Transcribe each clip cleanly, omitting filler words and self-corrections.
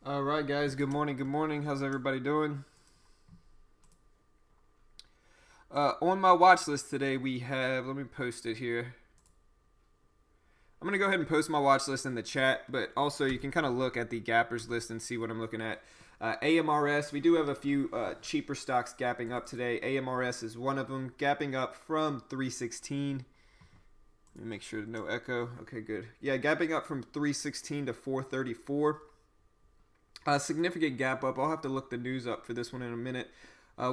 All right, guys. Good morning. Good morning. How's everybody doing? On my watch list today, we have. Let me post it here. I'm gonna go ahead and post my watch list in the chat, but also you can kind of look at the gappers list and see what I'm looking at. AMRS, we do have a few cheaper stocks gapping up today. AMRS is one of them, gapping up from 316. Let me make sure no echo. Okay, good. Yeah, gapping up from 316 to 434. A significant gap up. I'll have to look the news up for this one in a minute.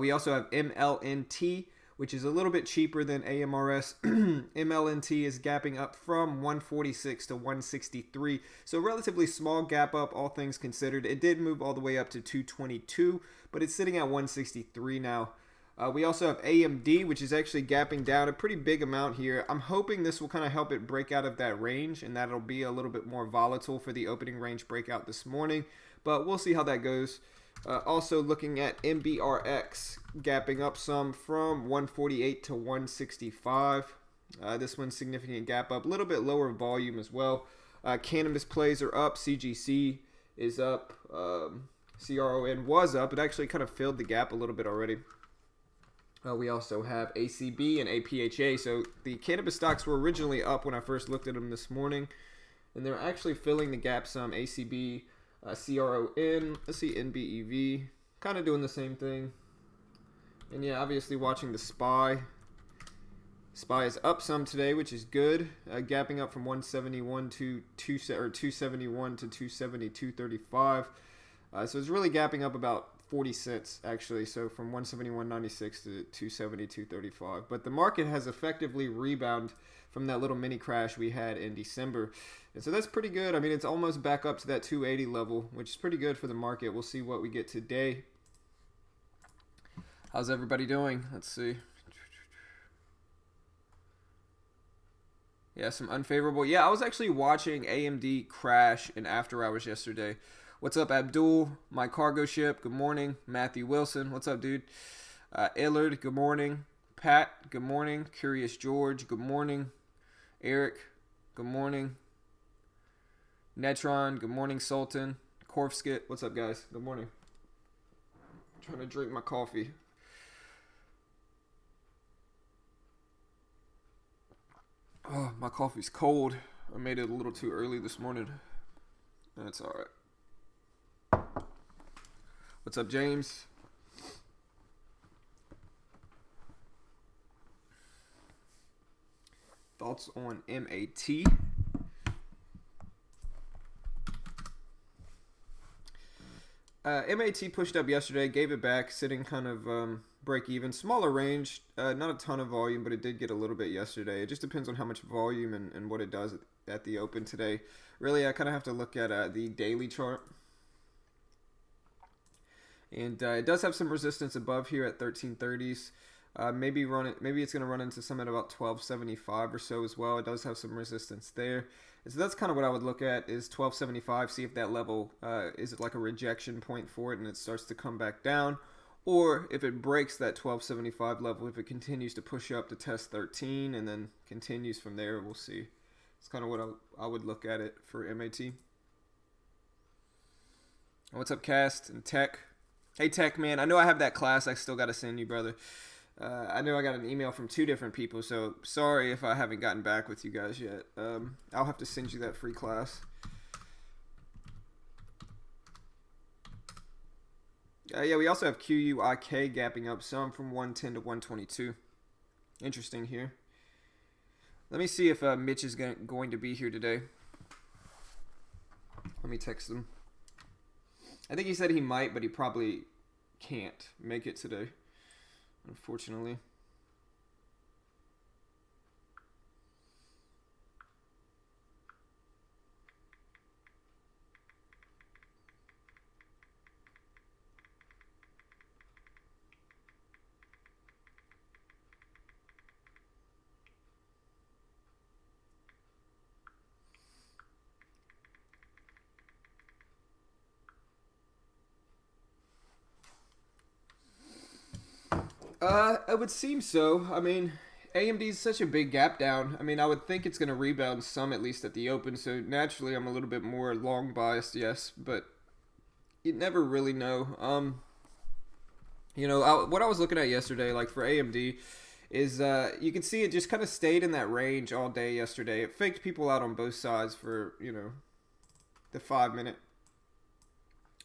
We also have MLNT, which is a little bit cheaper than AMRS. MLNT is gapping up from 146 to 163. So relatively small gap up, all things considered. It did move all the way up to 222, but it's sitting at 163 now. We also have AMD, which is actually gapping down a pretty big amount here. I'm hoping this will kind of help it break out of that range, and that it'll be a little bit more volatile for the opening range breakout this morning. But we'll see how that goes. Also looking at MBRX, gapping up some from 148 to 165. This one's significant gap up, a little bit lower volume as well. Cannabis plays are up. CGC is up. CRON was up. It actually kind of filled the gap a little bit already. We also have ACB and APHA. So the cannabis stocks were originally up when I first looked at them this morning, and they're actually filling the gap some. ACB, CRON, let's see, NBEV, kind of doing the same thing. And yeah, obviously watching the SPY. SPY is up some today, which is good. Gapping up from 171 to 271 to 270, 235. So it's really gapping up about 40 cents actually, so from 171.96 to 270, 235. But the market has effectively rebounded from that little mini crash we had in December, and so that's pretty good. I mean, it's almost back up to that 280 level, which is pretty good for the market. We'll see what we get today. How's everybody doing? Let's see. Yeah, some unfavorable. Yeah, I was actually watching AMD crash in after hours yesterday. What's up, Abdul? My cargo ship. Good morning. Matthew Wilson. What's up, dude? Illard. Good morning. Pat. Good morning. Curious George. Good morning. Eric. Good morning. Netron. Good morning. Sultan. Korfskit. What's up, guys? Good morning. I'm trying to drink my coffee. Oh, my coffee's cold. I made it a little too early this morning. That's all right. What's up, James? Thoughts on MAT? MAT pushed up yesterday, gave it back, sitting kind of break even. Smaller range, not a ton of volume, but it did get a little bit yesterday. It just depends on how much volume and what it does at the open today. Really, I kind of have to look at the daily chart. And it does have some resistance above here at 1330s. Maybe it's going to run into some at about 1275 or so as well. It does have some resistance there. And so that's kind of what I would look at is 1275. See if that level is it like a rejection point for it and it starts to come back down, or if it breaks that 1275 level, if it continues to push up to test 13 and then continues from there, we'll see. It's kind of what I would look at it for MAT. What's up, Cast and Tech? Hey, Tech, man, I know I have that class I still got to send you, brother. I know I got an email from 2 different people, so sorry if I haven't gotten back with you guys yet. I'll have to send you that free class. Yeah, we also have QUIK gapping up some from 110 to 122. Interesting here. Let me see if Mitch is going to be here today. Let me text him. I think he said he might, but he probably can't make it today, unfortunately. It would seem so. I mean, AMD is such a big gap down. I mean, I would think it's going to rebound some at least at the open. So naturally, I'm a little bit more long biased, yes. But you never really know. What I was looking at yesterday, like for AMD, is you can see it just kind of stayed in that range all day yesterday. It faked people out on both sides for, the 5 minute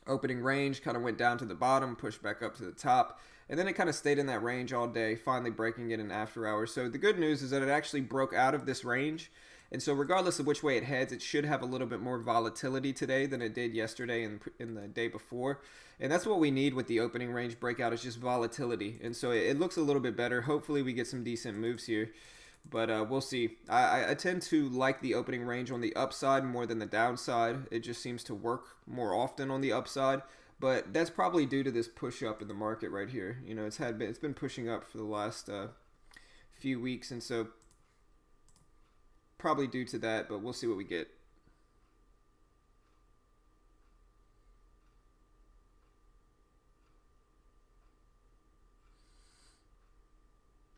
opening range, kind of went down to the bottom, pushed back up to the top, and then it kind of stayed in that range all day, finally breaking it in after hours. So the good news is that it actually broke out of this range. And so regardless of which way it heads, it should have a little bit more volatility today than it did yesterday and in the day before. And that's what we need with the opening range breakout, is just volatility. And so it looks a little bit better. Hopefully we get some decent moves here. But we'll see. I tend to like the opening range on the upside more than the downside. It just seems to work more often on the upside. But that's probably due to this push up in the market right here. It's been pushing up for the last few weeks, and so probably due to that, but we'll see what we get.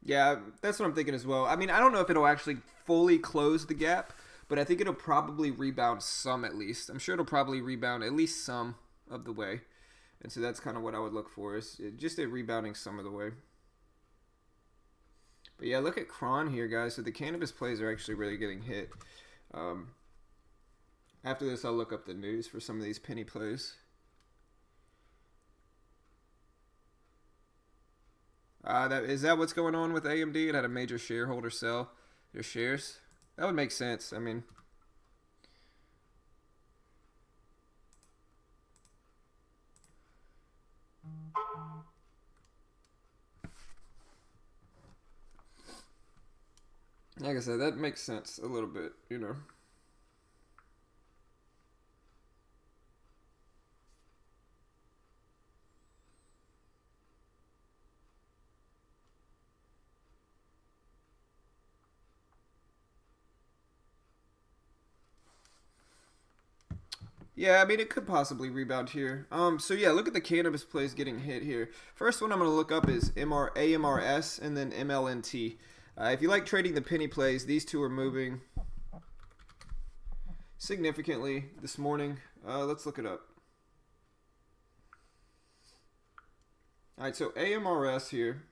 Yeah, that's what I'm thinking as well. I mean, I don't know if it'll actually fully close the gap, but I think it'll probably rebound some at least. I'm sure it'll probably rebound at least some of the way. And so that's kind of what I would look for, is just a rebounding some of the way. But yeah, look at Cron here, guys. So the cannabis plays are actually really getting hit. After this, I'll look up the news for some of these penny plays. Is that what's going on with AMD? It had a major shareholder sell their shares. That would make sense. I mean, like I said, that makes sense a little bit. Yeah, I mean, it could possibly rebound here. So yeah, look at the cannabis plays getting hit here. First one I'm going to look up is AMRS and then MLNT. If you like trading the penny plays, these two are moving significantly this morning. Let's look it up. All right, so AMRS here.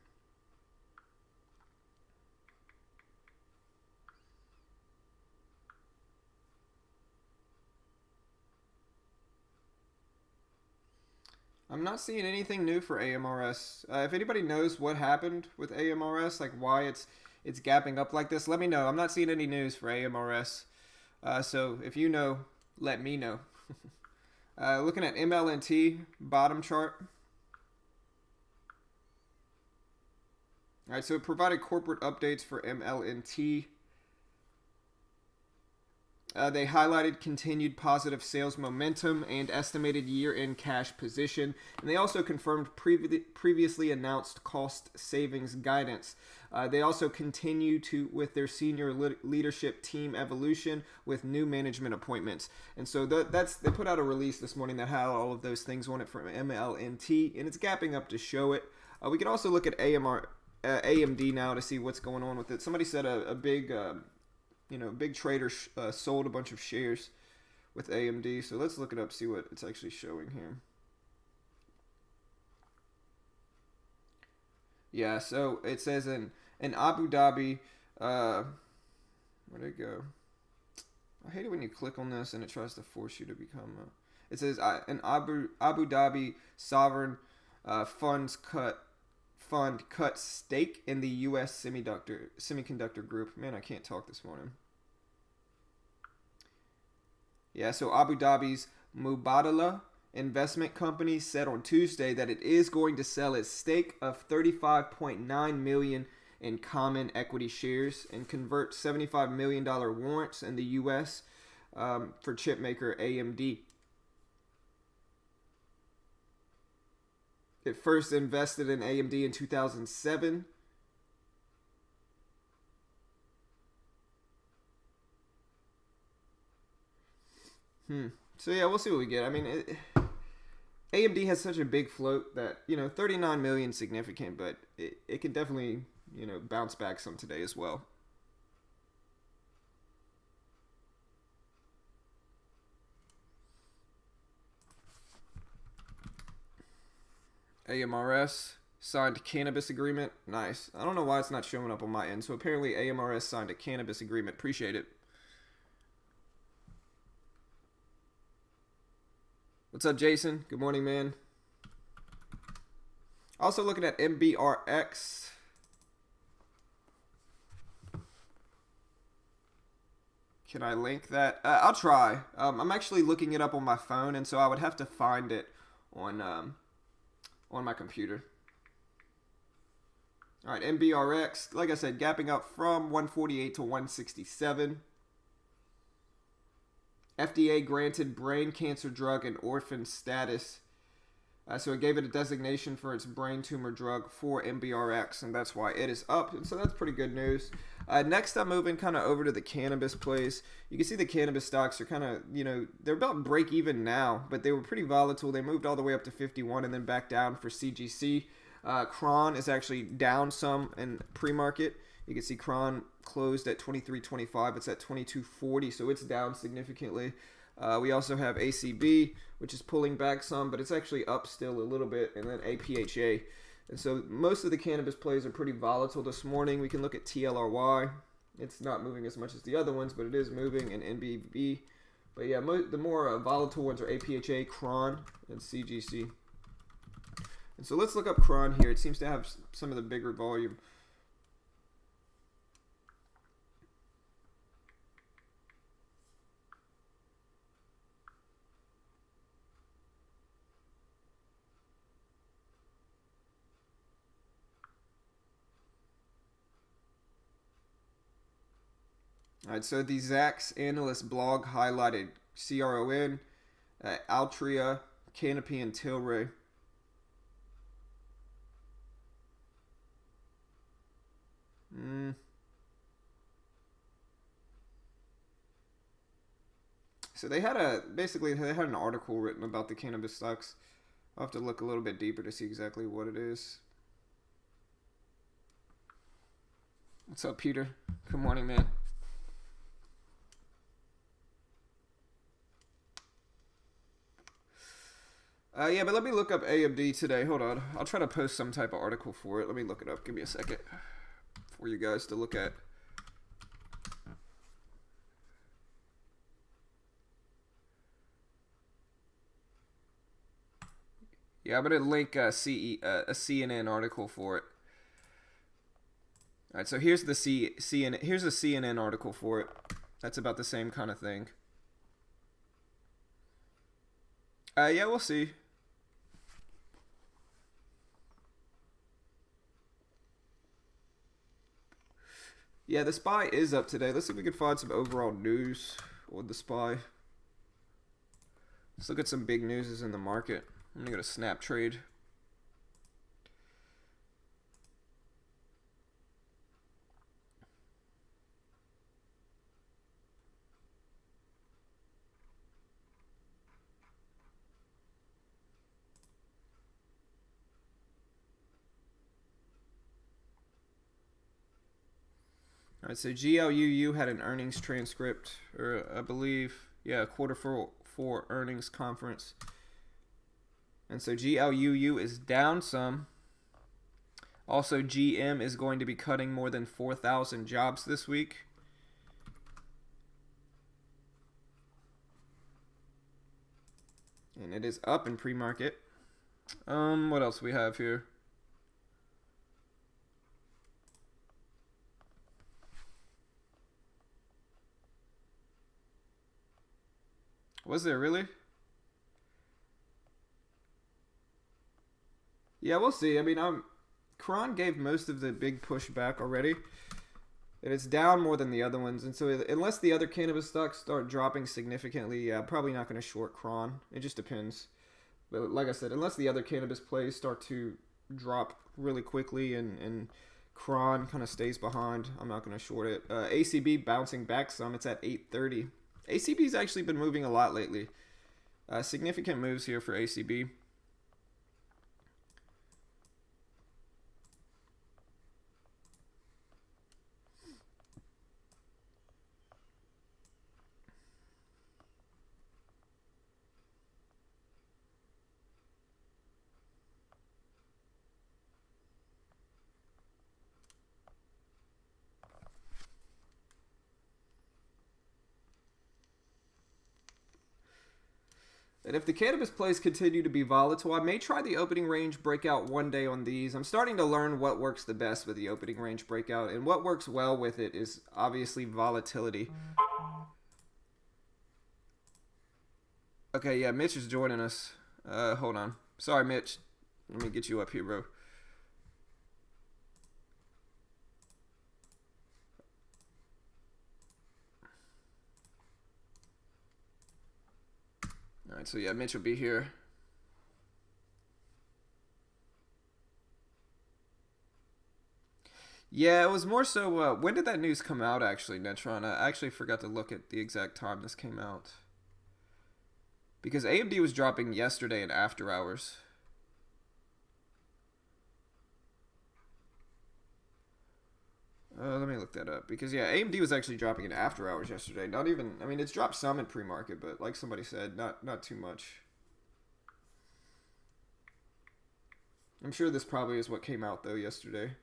I'm not seeing anything new for AMRS. If anybody knows what happened with AMRS, like why it's gapping up like this, let me know. I'm not seeing any news for AMRS. So if you know, let me know. Looking at MLNT, bottom chart. All right, so it provided corporate updates for MLNT. They highlighted continued positive sales momentum and estimated year-end cash position. And they also confirmed previously announced cost savings guidance. They also continue with their senior leadership team evolution with new management appointments. And so they put out a release this morning that had all of those things on it from MLNT, and it's gapping up to show it. We can also look at AMD now to see what's going on with it. Somebody said a big big trader sold a bunch of shares with AMD. So let's look it up, see what it's actually showing here. Yeah, so it says in Abu Dhabi, where'd it go? I hate it when you click on this and it tries to force you to become it says an Abu Dhabi sovereign fund cut stake in the U.S. semiconductor group. Man, I can't talk this morning. Yeah, so Abu Dhabi's Mubadala investment company said on Tuesday that it is going to sell its stake of 35.9 million in common equity shares and convert $75 million warrants in the U.S. For chipmaker AMD. It first invested in AMD in 2007. So yeah, we'll see what we get. I mean, AMD has such a big float that 39 million is significant, but it can definitely bounce back some today as well. AMRS signed cannabis agreement. Nice. I don't know why it's not showing up on my end. So apparently AMRS signed a cannabis agreement. Appreciate it. What's up, Jason? Good morning, man. Also looking at MBRX. Can I link that? I'll try. I'm actually looking it up on my phone, and so I would have to find it on my computer. All right, MBRX, like I said, gapping up from 148 to 167. FDA granted brain cancer drug an orphan status. So it gave it a designation for its brain tumor drug for MBRX, and that's why it is up. And so that's pretty good news. Next, I'm moving kind of over to the cannabis plays. You can see the cannabis stocks are kind of, they're about break even now, but they were pretty volatile. They moved all the way up to 51 and then back down for CGC. Cron is actually down some in pre-market. You can see Cron closed at 23.25. It's at 22.40, so it's down significantly. We also have ACB, which is pulling back some, but it's actually up still a little bit, and then APHA. And so most of the cannabis plays are pretty volatile this morning. We can look at TLRY. It's not moving as much as the other ones, but it is moving, and NBV. But yeah, the more volatile ones are APHA, Cron, and CGC. And so let's look up Cron here. It seems to have some of the bigger volume. All right, so the Zacks analyst blog highlighted CRON, Altria, Canopy, and Tilray. So they had an article written about the cannabis stocks. I'll have to look a little bit deeper to see exactly what it is. What's up, Peter? Good morning, man. Yeah, but let me look up AMD today. Hold on. I'll try to post some type of article for it. Let me look it up. Give me a second for you guys to look at. Yeah, I'm going to link a CNN article for it. All right, so here's the here's a CNN article for it. That's about the same kind of thing. Yeah, we'll see. Yeah, the SPY is up today. Let's see if we can find some overall news on the SPY. Let's look at some big news in the market. I'm going to go to Snap Trade. All right, so GLUU had an earnings transcript, or I believe, yeah, quarter four earnings conference. And so GLUU is down some. Also, GM is going to be cutting more than 4,000 jobs this week. And it is up in pre-market. What else we have here? Was there really? Yeah, we'll see. I mean, Cron gave most of the big push back already. And it's down more than the other ones. And so unless the other cannabis stocks start dropping significantly, yeah, I'm probably not going to short Cron. It just depends. But like I said, unless the other cannabis plays start to drop really quickly and Cron kind of stays behind, I'm not going to short it. ACB bouncing back some. It's at 830. ACB's actually been moving a lot lately. Significant moves here for ACB. And if the cannabis plays continue to be volatile, I may try the opening range breakout one day on these. I'm starting to learn what works the best with the opening range breakout, and what works well with it is obviously volatility. Okay, yeah, Mitch is joining us. Hold on. Sorry, Mitch. Let me get you up here, bro. All right, so yeah, Mitch will be here. Yeah, it was more so, when did that news come out, actually, Netron? I actually forgot to look at the exact time this came out. Because AMD was dropping yesterday in after hours. Let me look that up. Because, yeah, AMD was actually dropping in after hours yesterday. Not even, I mean, it's dropped some in pre-market, but like somebody said, not too much. I'm sure this probably is what came out, though, yesterday.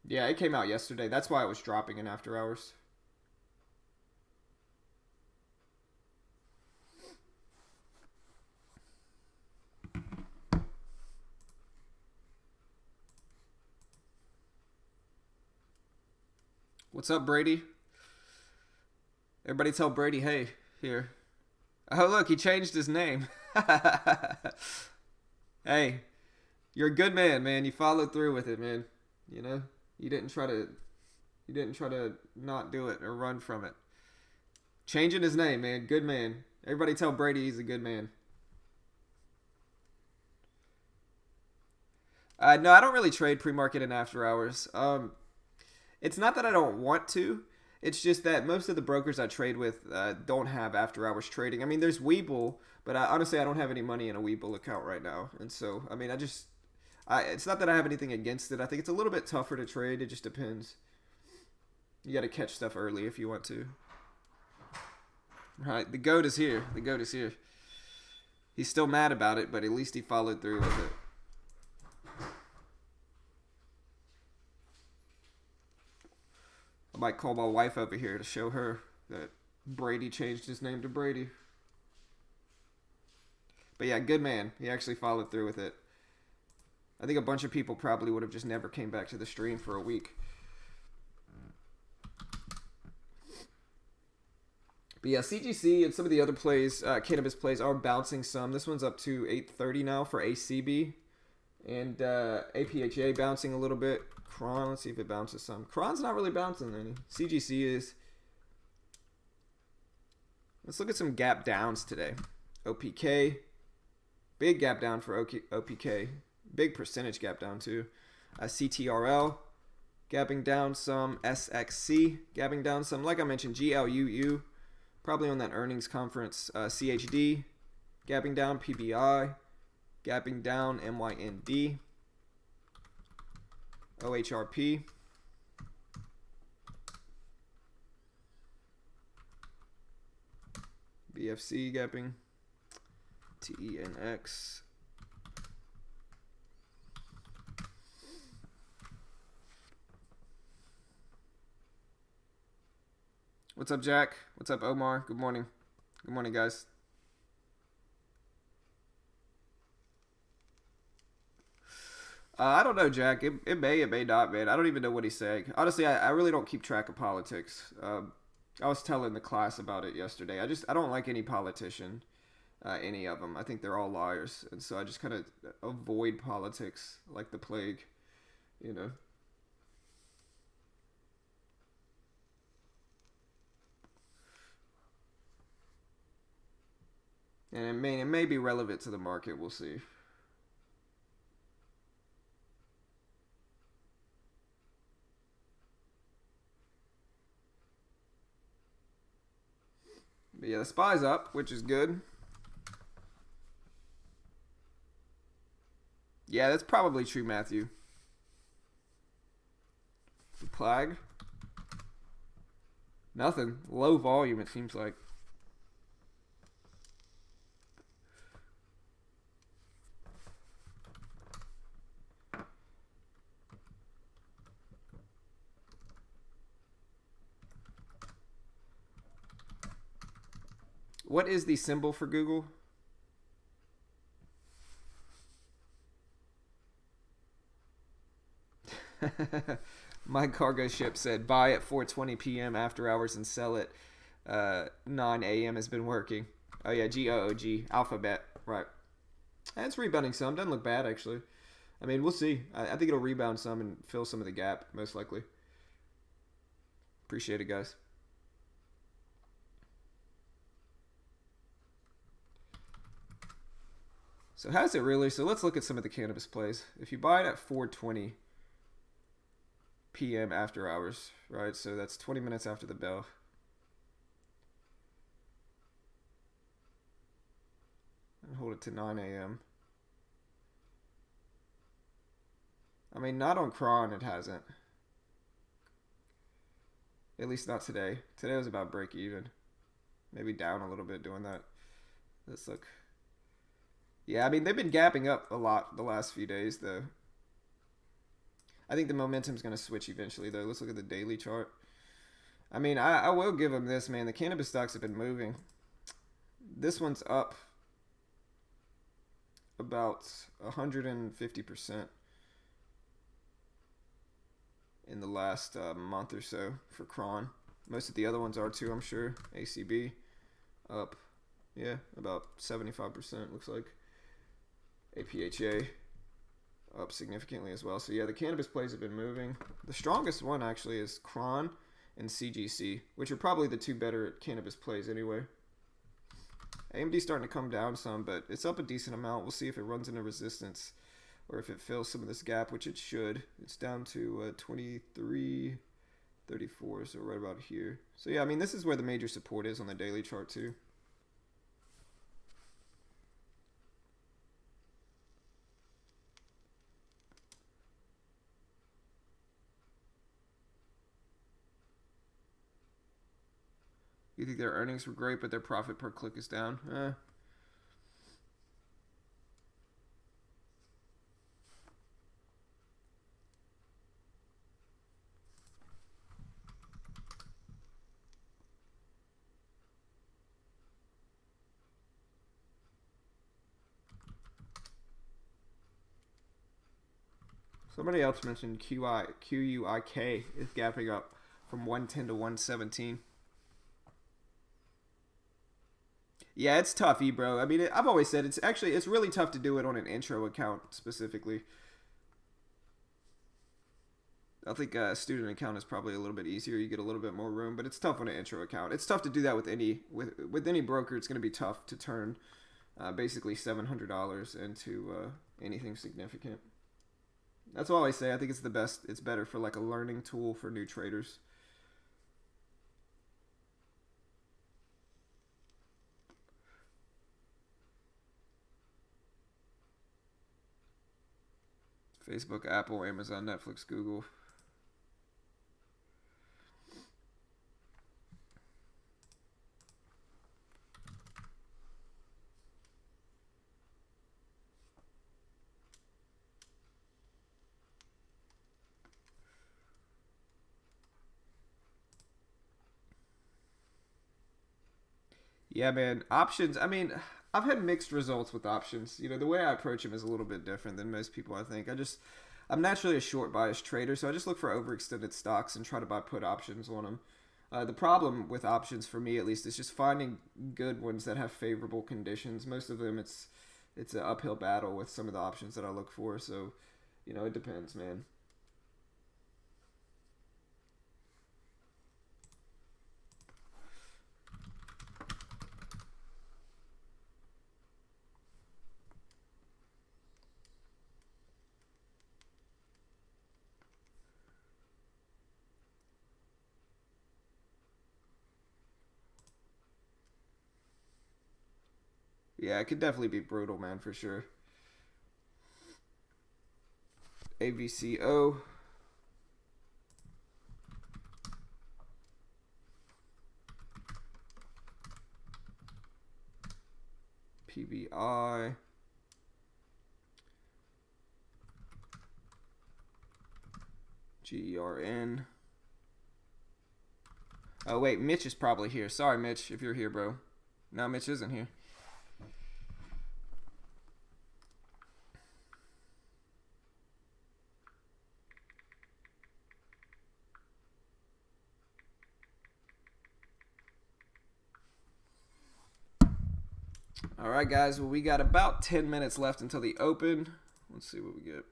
Yeah, it came out yesterday. That's why it was dropping in after hours. What's up, Brady? Everybody tell Brady, hey, here. Oh, look, he changed his name. Hey, you're a good man, man. You followed through with it, man. You know, you didn't try to not do it or run from it. Changing his name, man. Good man. Everybody tell Brady he's a good man. No, I don't really trade pre-market and after hours. It's not that I don't want to. It's just that most of the brokers I trade with don't have after hours trading. I mean, there's Webull, but honestly, I don't have any money in a Webull account right now. And so, I mean, it's not that I have anything against it. I think it's a little bit tougher to trade. It just depends. You got to catch stuff early if you want to. Right, the GOAT is here. The GOAT is here. He's still mad about it, but at least he followed through with it. I might call my wife over here to show her that Brady changed his name to Brady. But yeah, good man. He actually followed through with it. I think a bunch of people probably would have just never came back to the stream for a week. But yeah, CGC and some of the other plays, cannabis plays, are bouncing some. This one's up to 830 now for ACB. And APHA bouncing a little bit. Cron, let's see if it bounces some. Cron's not really bouncing any. CGC is. Let's look at some gap downs today. OPK. Big gap down for OPK. Big percentage gap down too. CTRL. Gapping down some. SXC. Gapping down some. Like I mentioned, GLUU. Probably on that earnings conference. CHD. Gapping down. PBI. Gapping down. MYND. OHRP. BFC gapping. TENX. What's up, Jack? What's up, Omar? Good morning. Good morning, guys. I don't know, Jack. It may not, man. I don't even know what he's saying. Honestly, I really don't keep track of politics. I was telling the class about it yesterday. I don't like any politician, any of them. I think they're all liars, and so I just kind of avoid politics like the plague, you know. And it may be relevant to the market. We'll see. But yeah, the SPY's up, which is good. Yeah, that's probably true, Matthew. The plague? Nothing. Low volume, it seems like. What is the symbol for Google? My cargo ship said buy at 4:20 p.m. after hours and sell it 9 a.m. has been working. Oh yeah, GOOG alphabet, right? It's rebounding some. Doesn't look bad actually. I mean, we'll see. I think it'll rebound some and fill some of the gap most likely. Appreciate it, guys. So has it really? So let's look at some of the cannabis plays. If you buy it at 4:20 p.m. after hours, right? So that's 20 minutes after the bell. And hold it to 9 a.m. I mean, not on Cron, it hasn't. At least not today. Today was about break even. Maybe down a little bit doing that. Let's look. Yeah, I mean, they've been gapping up a lot the last few days, though. I think the momentum's going to switch eventually, though. Let's look at the daily chart. I mean, I will give them this, man. The cannabis stocks have been moving. This one's up about 150% in the last month or so for Cron. Most of the other ones are too, I'm sure. ACB up, yeah, about 75% looks like. APHA up significantly as well. So yeah, the cannabis plays have been moving. The strongest one actually is Cron and CGC, which are probably the two better cannabis plays anyway. AMD's starting to come down some, but it's up a decent amount. We'll see if it runs into resistance or if it fills some of this gap, which it should. It's down to 23.34, so right about here. So yeah, I mean, this is where the major support is on the daily chart too. You think their earnings were great, but their profit per click is down? Somebody else mentioned QUIK is gapping up from 110 to 117. Yeah, it's tough, bro. I mean, I've always said it's really tough to do it on an intro account specifically. I think a student account is probably a little bit easier. You get a little bit more room, but it's tough on an intro account. It's tough to do that with any broker. It's going to be tough to turn basically $700 into anything significant. That's all I say. I think it's the best. It's better for like a learning tool for new traders. Facebook, Apple, Amazon, Netflix, Google. Yeah, man. Options. I mean, I've had mixed results with options. You know, the way I approach them is a little bit different than most people, I think. I'm naturally a short bias trader, so I just look for overextended stocks and try to buy put options on them. The problem with options, for me at least, is just finding good ones that have favorable conditions. Most of them, it's an uphill battle with some of the options that I look for. So, you know, it depends, man. Yeah, it could definitely be brutal, man, for sure. AVCO. PBI. GERN. Oh, wait, Mitch is probably here. Sorry, Mitch, if you're here, bro. No, Mitch isn't here. All right, guys. Well, we got about 10 minutes left until the open. Let's see what we get.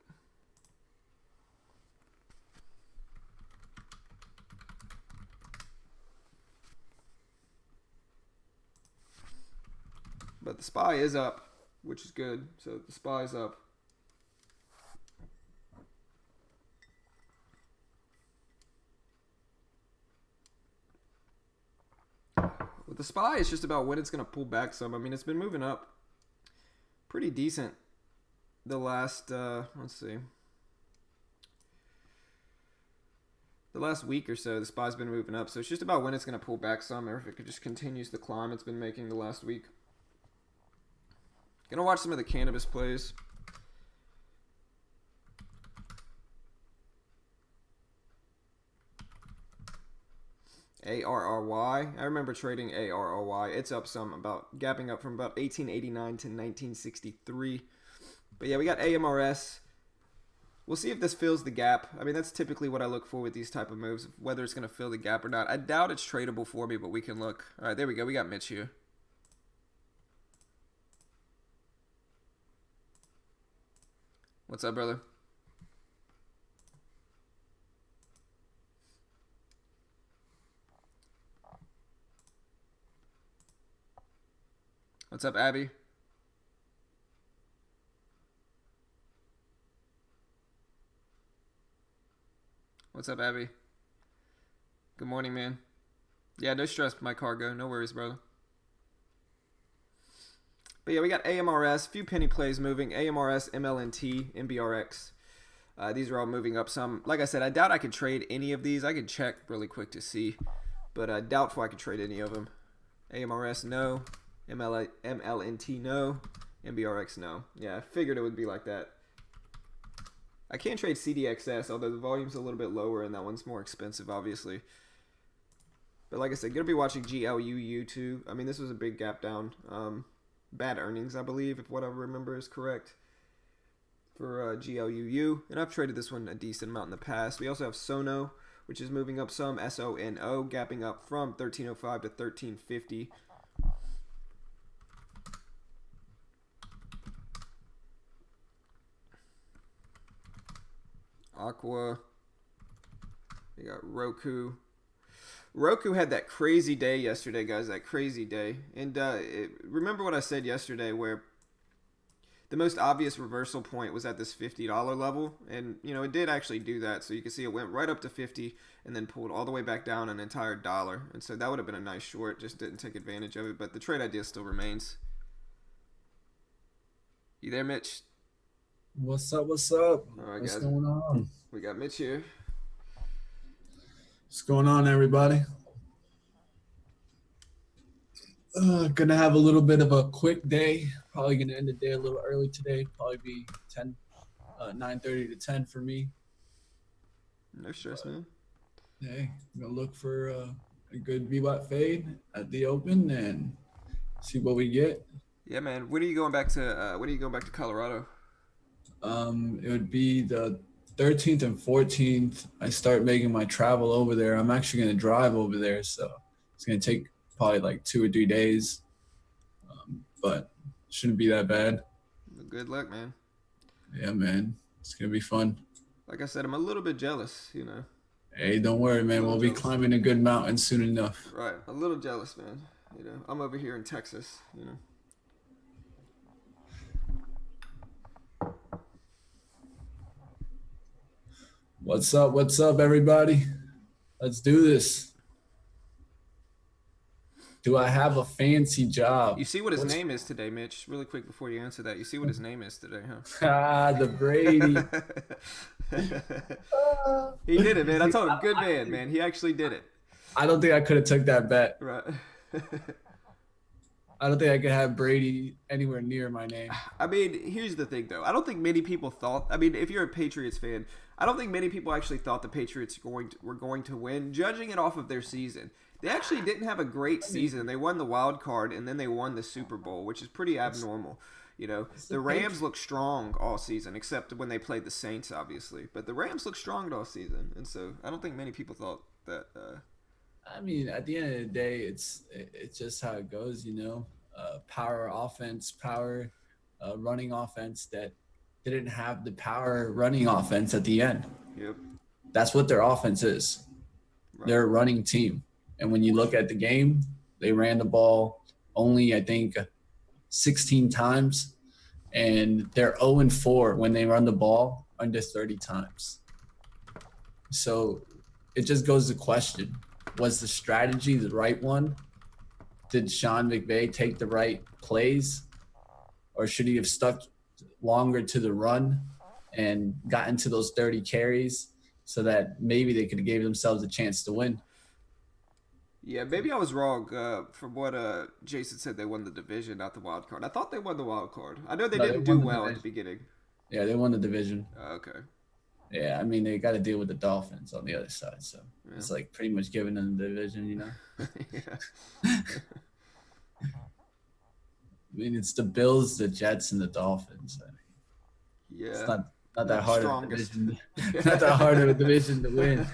But the SPY is up, which is good. So the SPY is up. With the SPY, it's just about when it's going to pull back some. I mean, it's been moving up pretty decent the last, let's see. The last week or so, the SPY's been moving up. So it's just about when it's going to pull back some, or if it just continues the climb it's been making the last week. Gonna watch some of the cannabis plays. ARRY. I remember trading ARRY. It's up some, about gapping up from about 1889 to 1963. But yeah, we got AMRS. We'll see if this fills the gap. I mean, that's typically what I look for with these type of moves, whether it's going to fill the gap or not. I doubt it's tradable for me, but we can look. All right, there we go. We got Mitch here. What's up, brother? What's up, Abby? What's up, Abby? Good morning, man. Yeah, no stress, my cargo. No worries, brother. But yeah, we got AMRS, few penny plays moving. AMRS, MLNT, MBRX. These are all moving up some. Like I said, I doubt I could trade any of these. I could check really quick to see. But doubtful I could trade any of them. AMRS, no. MLNT, no. MBRX, no. Yeah, I figured it would be like that. I can't trade CDXS, although the volume's a little bit lower and that one's more expensive, obviously. But like I said, going to be watching GLUU too. I mean, this was a big gap down. Bad earnings, I believe, if what I remember is correct, for GLUU. And I've traded this one a decent amount in the past. We also have Sono, which is moving up some. SONO, gapping up from 1305 to 1350. Aqua. We got Roku. Roku had that crazy day yesterday, guys. That crazy day. And remember what I said yesterday, where the most obvious reversal point was at this $50 level. And, you know, it did actually do that. So you can see it went right up to 50 and then pulled all the way back down an entire dollar. And so that would have been a nice short. Just didn't take advantage of it. But the trade idea still remains. You there, Mitch? What's up? What's up? All right, What's guys. going on? We got Mitch here. What's going on, everybody? Gonna have a little bit of a quick day. Probably gonna end the day a little early today. Probably be 9:30 to 10 for me. No stress, man. Hey, I'm gonna look for a good VWAP fade at the open and see what we get. Yeah, man. When are you going back to? When are you going back to Colorado? It would be the 13th and 14th. I start making my travel over there. I'm actually gonna drive over there, so it's gonna take probably like 2 or 3 days, but shouldn't be that bad. Good luck, man. Yeah, man, it's gonna be fun. Like I said, I'm a little bit jealous, you know. Hey, don't worry, man. We'll be climbing a good mountain soon enough. Right, a little jealous, man. You know, I'm over here in Texas, you know. What's up? What's up, everybody? Let's do this. Do I have a fancy job? You see what his name is today, Mitch? Really quick before you answer that. You see what his name is today, huh? Ah, the Brady. He did it, man. I told him, good man. He actually did it. I don't think I could have took that bet. Right. I don't think I could have Brady anywhere near my name. I mean, here's the thing, though. I don't think many people thought. I mean, if you're a Patriots fan, I don't think many people actually thought the Patriots were going to win, judging it off of their season. They actually didn't have a great I mean, season. They won the wild card and then they won the Super Bowl, which is pretty it's abnormal. You know, it's the the Rams Patriots. look strong all season, except when they played the Saints, obviously. But the Rams look strong all season, and so I don't think many people thought that. I mean, at the end of the day, it's just how it goes, Power offense, power running offense that didn't have the power running offense at the end. Yep. That's what their offense is. Right. They're a running team, and when you look at the game, they ran the ball only, I think, 16 times, and they're 0-4 when they run the ball under 30 times. So it just goes to question, was the strategy the right one? Did Sean McVay take the right plays, or should he have stuck longer to the run and got into those 30 carries so that maybe they could have gave themselves a chance to win? Yeah, maybe I was wrong. From what Jason said, they won the division, not the wild card. I thought they won the wild card. I know they No, they didn't do won the well at the division. beginning. Yeah, they won the division. Okay. Yeah, I mean, they got to deal with the Dolphins on the other side. So Yeah. it's like pretty much giving them the division. Yeah. I mean, it's the Bills, the Jets, and the Dolphins. I mean, it's Yeah. not that Not the hard of a strongest. division. Not that hard of a division to win.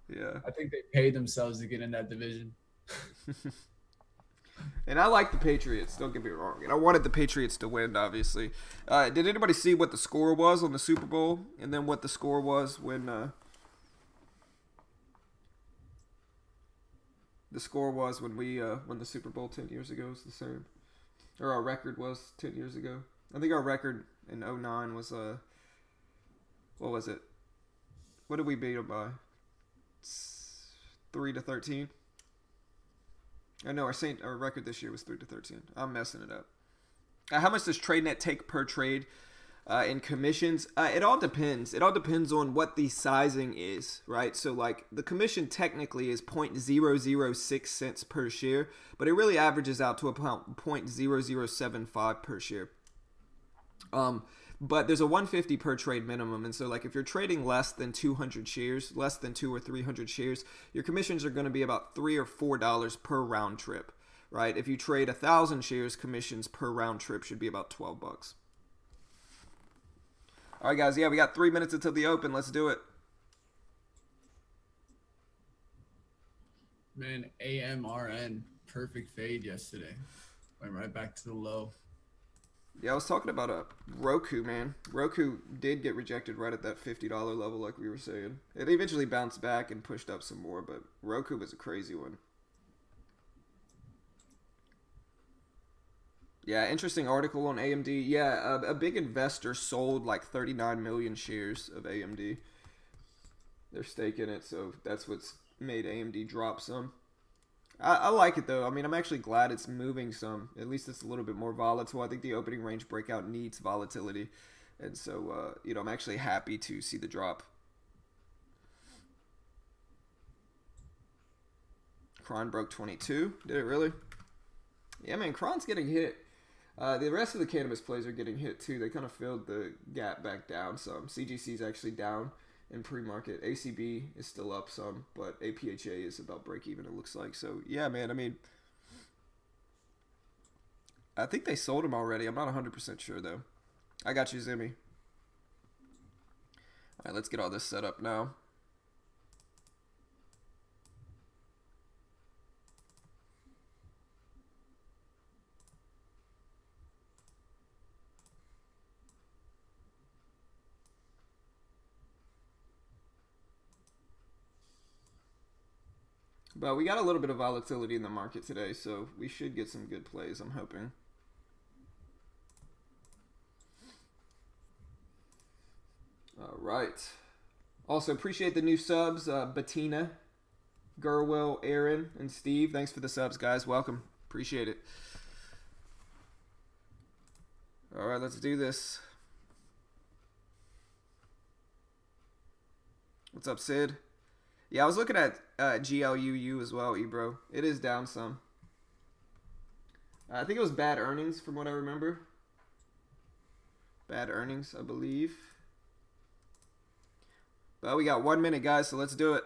Yeah. I think they paid themselves to get in that division. And I like the Patriots. Don't get me wrong. And I wanted the Patriots to win, obviously. Did anybody see what the score was on the Super Bowl, and then what the score was when the score was when we won the Super Bowl 10 years ago? Is the same, or our record was 10 years ago. I think our record in '09 was what was it? What did we beat them by? 3-13. I know our record this year was 3-13. I'm messing it up. How much does TradeNet take per trade in commissions? It all depends. It all depends on what the sizing is, right? So, like, the commission technically is 0.006 cents per share, but it really averages out to about 0.0075 per share. But there's a 150 per trade minimum, and so like if you're trading less than 200 shares, less than 2 or 300 shares, your commissions are going to be about $3 or $4 per round trip, right? If you trade 1,000 shares, commissions per round trip should be about $12. All right, guys. Yeah, we got 3 minutes until the open. Let's do it. Man, AMRN, perfect fade yesterday. Went right back to the low. Yeah, I was talking about Roku, man. Roku did get rejected right at that $50 level, like we were saying. It eventually bounced back and pushed up some more, but Roku was a crazy one. Yeah, interesting article on AMD. Yeah, a big investor sold like 39 million shares of AMD. They're staking it, so that's what's made AMD drop some. I like it though. I mean, I'm actually glad it's moving some. At least it's a little bit more volatile. I think the opening range breakout needs volatility, and so I'm actually happy to see the drop. Cron broke 22. Did it really? Yeah, man. Cron's getting hit. The rest of the cannabis plays are getting hit too. They kind of filled the gap back down some. CGC is actually down in pre-market. ACB is still up some, but APHA is about break even, it looks like. So yeah, man. I mean, I think they sold them already. I'm not 100% sure though. I got you, Zimmy. All right, let's get all this set up now. But we got a little bit of volatility in the market today, so we should get some good plays, I'm hoping. All right. Also, appreciate the new subs. Bettina, Gerwell, Aaron, and Steve. Thanks for the subs, guys. Welcome. Appreciate it. All right, let's do this. What's up, Sid? Yeah, I was looking at GLUU as well, Ebro. It is down some. I think it was bad earnings from what I remember. Bad earnings, I believe. But we got 1 minute, guys, so let's do it.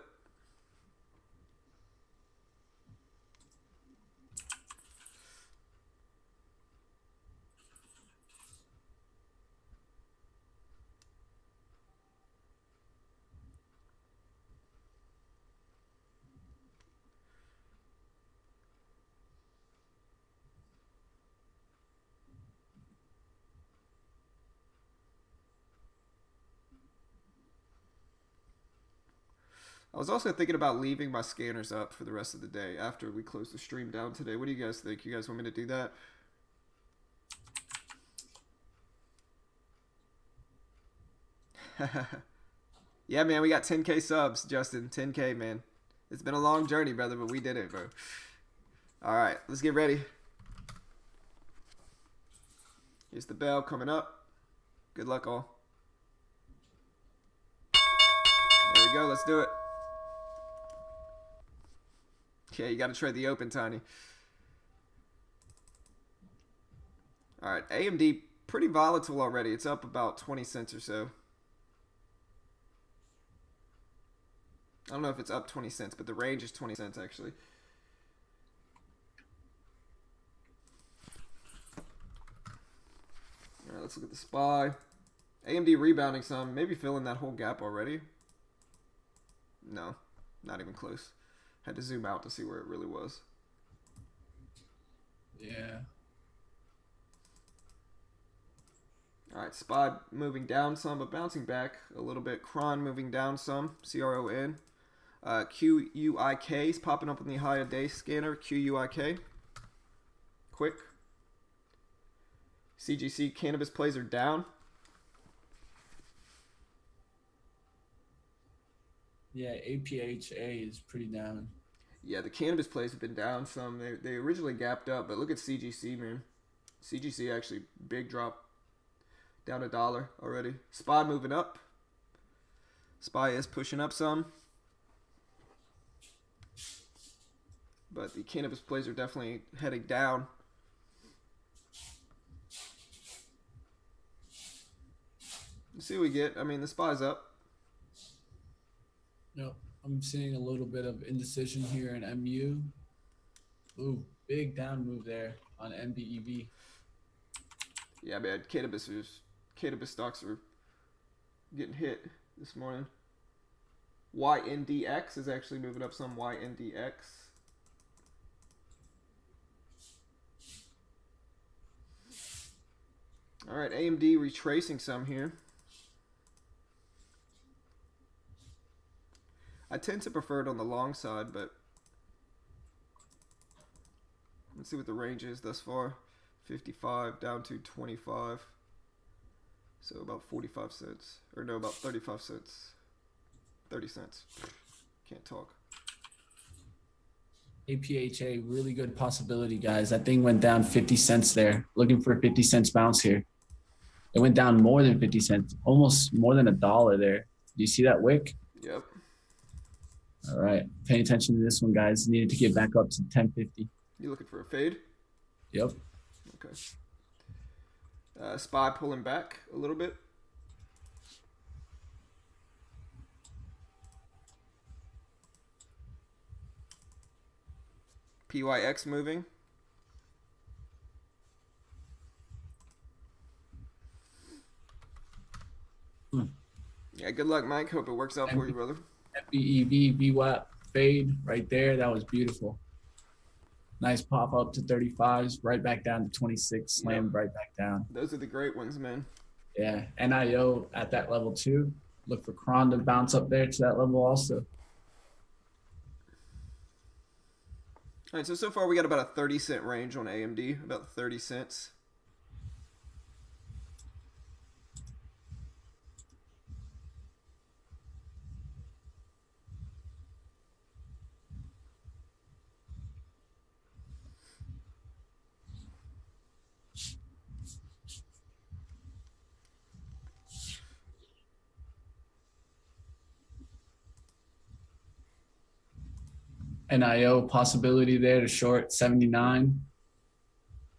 I was also thinking about leaving my scanners up for the rest of the day after we close the stream down today. What do you guys think? You guys want me to do that? Yeah, man, we got 10K subs, Justin. 10K, man. It's been a long journey, brother, but we did it, bro. All right, let's get ready. Here's the bell coming up. Good luck, all. There we go. Let's do it. Yeah, you got to trade the open, Tiny. All right, AMD pretty volatile already. It's up about 20 cents or so. I don't know if it's up 20 cents, but the range is 20 cents actually. All right, let's look at the SPY. AMD rebounding some, maybe filling that whole gap already. No, not even close. Had to zoom out to see where it really was. Yeah. All right, SPY moving down some, but bouncing back a little bit. Cron moving down some, CRON. QUIK is popping up on the high of day scanner, QUIK. Quick. CGC cannabis plays are down. Yeah, APHA is pretty down. Yeah, the cannabis plays have been down some. They originally gapped up, but look at CGC, man. CGC actually big drop. Down $1 already. SPY moving up. SPY is pushing up some. But the cannabis plays are definitely heading down. Let's see what we get. I mean, the SPY's up. No, I'm seeing a little bit of indecision here in MU. Ooh, big down move there on MBEV. Yeah, man, cannabis stocks are getting hit this morning. YNDX is actually moving up some. YNDX. All right, AMD retracing some here. I tend to prefer it on the long side, but let's see what the range is thus far. 55 down to 25. So about 45 cents. Or no, about 35 cents. 30 cents. Can't talk. APHA, really good possibility, guys. That thing went down 50 cents there. Looking for a 50 cents bounce here. It went down more than 50 cents, almost more than $1 there. Do you see that wick? Yep. All right. Pay attention to this one, guys. Needed to get back up to 1050. You looking for a fade? Yep. Okay. SPY pulling back a little bit. PYX moving. Yeah, good luck, Mike. Hope it works out for you, brother. FBEV, VWAP, fade right there. That was beautiful. Nice pop up to 35s, right back down to 26, slammed right back down. Those are the great ones, man. Yeah, NIO at that level too. Look for Cron to bounce up there to that level also. All right, so far we got about a 30-cent range on AMD, about 30 cents. NIO possibility there to short 79.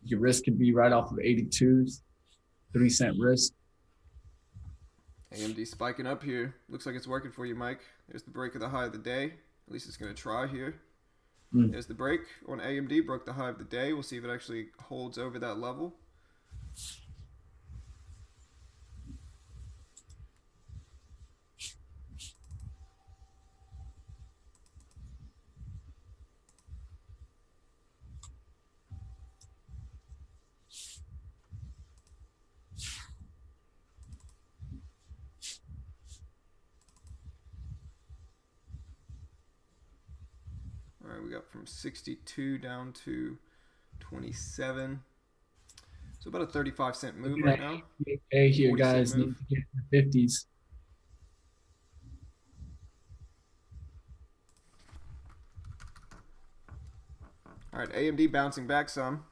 Your risk could be right off of 82s, 3-cent risk. AMD spiking up here. Looks like it's working for you, Mike. There's the break of the high of the day. At least it's going to try here. There's the break on AMD. Broke the high of the day. We'll see if it actually holds over that level. right, we got from 62 down to 27. So about a 35-cent move right now. Hey, here, 40-cent guys, move. need to get in the 50s. All right, AMD bouncing back some.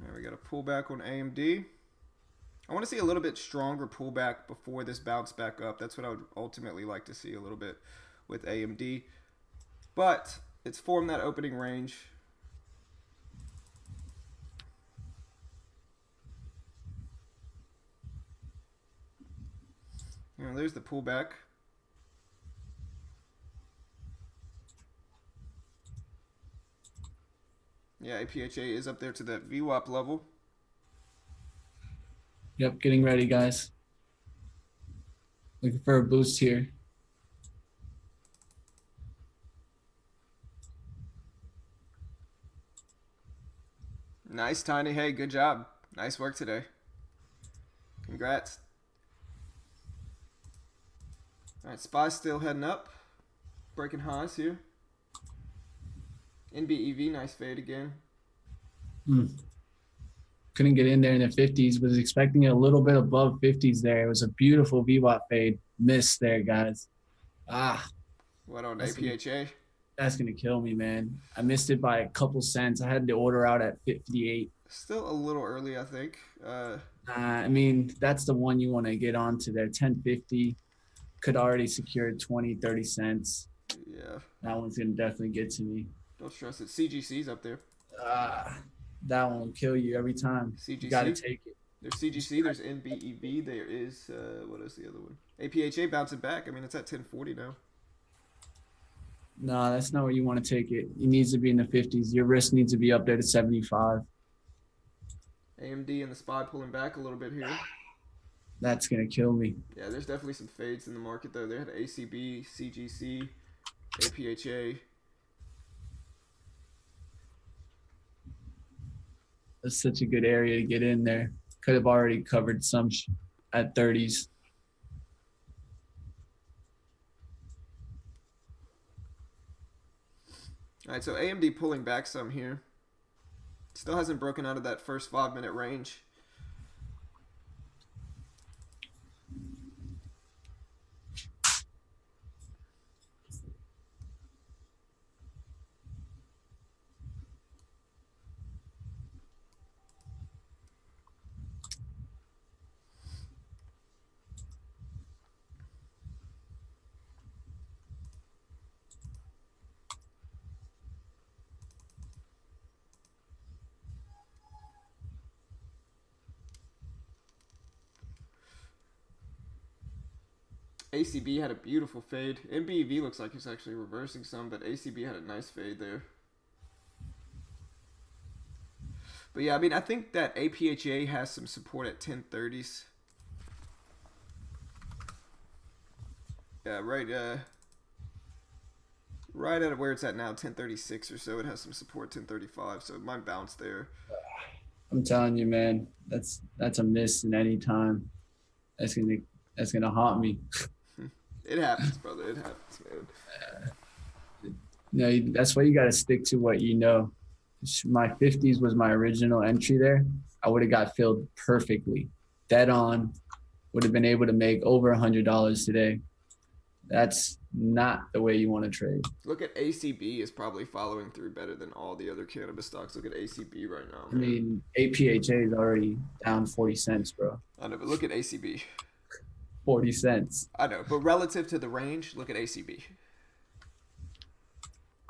All right, we got a pullback on AMD. I want to see a little bit stronger pullback before this bounce back up. That's what I would ultimately like to see a little bit with AMD. But it's formed that opening range. You know, there's the pullback. Yeah, APHA is up there to that VWAP level. Yep, getting ready, guys. Looking for a boost here. Nice, Tiny. Hey, good job. Nice work today. Congrats. All right, SPY's still heading up. Breaking highs here. NBEV, nice fade again. Couldn't get in there in the 50s. Was expecting a little bit above 50s there. It was a beautiful VWAP fade. Missed there, guys. What on That's APHA? That's gonna kill me, man. I missed it by a couple cents. I had the order out at 58. Still a little early, I think. I mean, that's the one you want to get onto there. 1050 could already secure 20, 30 cents. Yeah. That one's gonna definitely get to me. Don't stress it. CGC's up there. That one will kill you every time. CGC. You gotta take it. There's CGC. There's NBEV. There is what is the other one? APHA bouncing back. I mean, it's at 1040 now. No, that's not where you want to take it. It needs to be in the 50s. Your risk needs to be up there to 75. AMD and the SPY pulling back a little bit here. That's gonna kill me. Yeah, there's definitely some fades in the market though. They had ACB, CGC, APHA. That's such a good area to get in there. Could have already covered some at 30s. All right, so AMD pulling back some here. Still hasn't broken out of that first 5-minute range. ACB had a beautiful fade. MBEV looks like he's actually reversing some, but ACB had a nice fade there. But yeah, I mean, I think that APHA has some support at 1030s. Yeah, right at where it's at now, 1036 or so. It has some support 1035, so it might bounce there. I'm telling you, man, that's a miss in any time. That's gonna haunt me. It happens, brother. It happens, man. No, that's why you got to stick to what you know. My 50s was my original entry there. I would have got filled perfectly, dead on. Would have been able to make over $100 today. That's not the way you want to trade. Look at ACB is probably following through better than all the other cannabis stocks. Look at ACB right now, man. I mean, APHA is already down 40 cents, bro. I know, but look at ACB. 40 cents. I know, but relative to the range, look at ACB.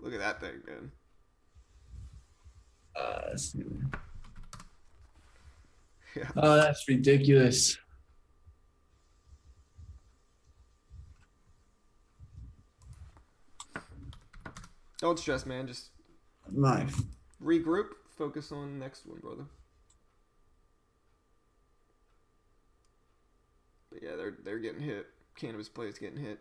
Look at that thing, man. Yeah. Oh, that's ridiculous. Don't stress, man. Just regroup. Focus on the next one, brother. But yeah, they're getting hit. Cannabis plays getting hit.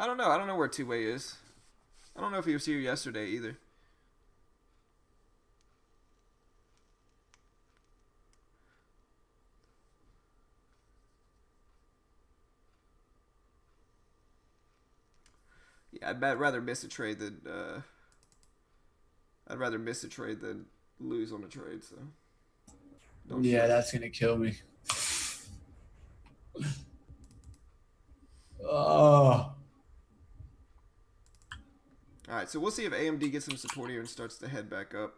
I don't know. I don't know where two-way is. I don't know if he was here yesterday either. Yeah, rather miss a trade than I'd rather miss a trade than lose on a trade. So don't Yeah, stress. that's gonna kill me. Oh, All right, so we'll see if AMD gets some support here and starts to head back up.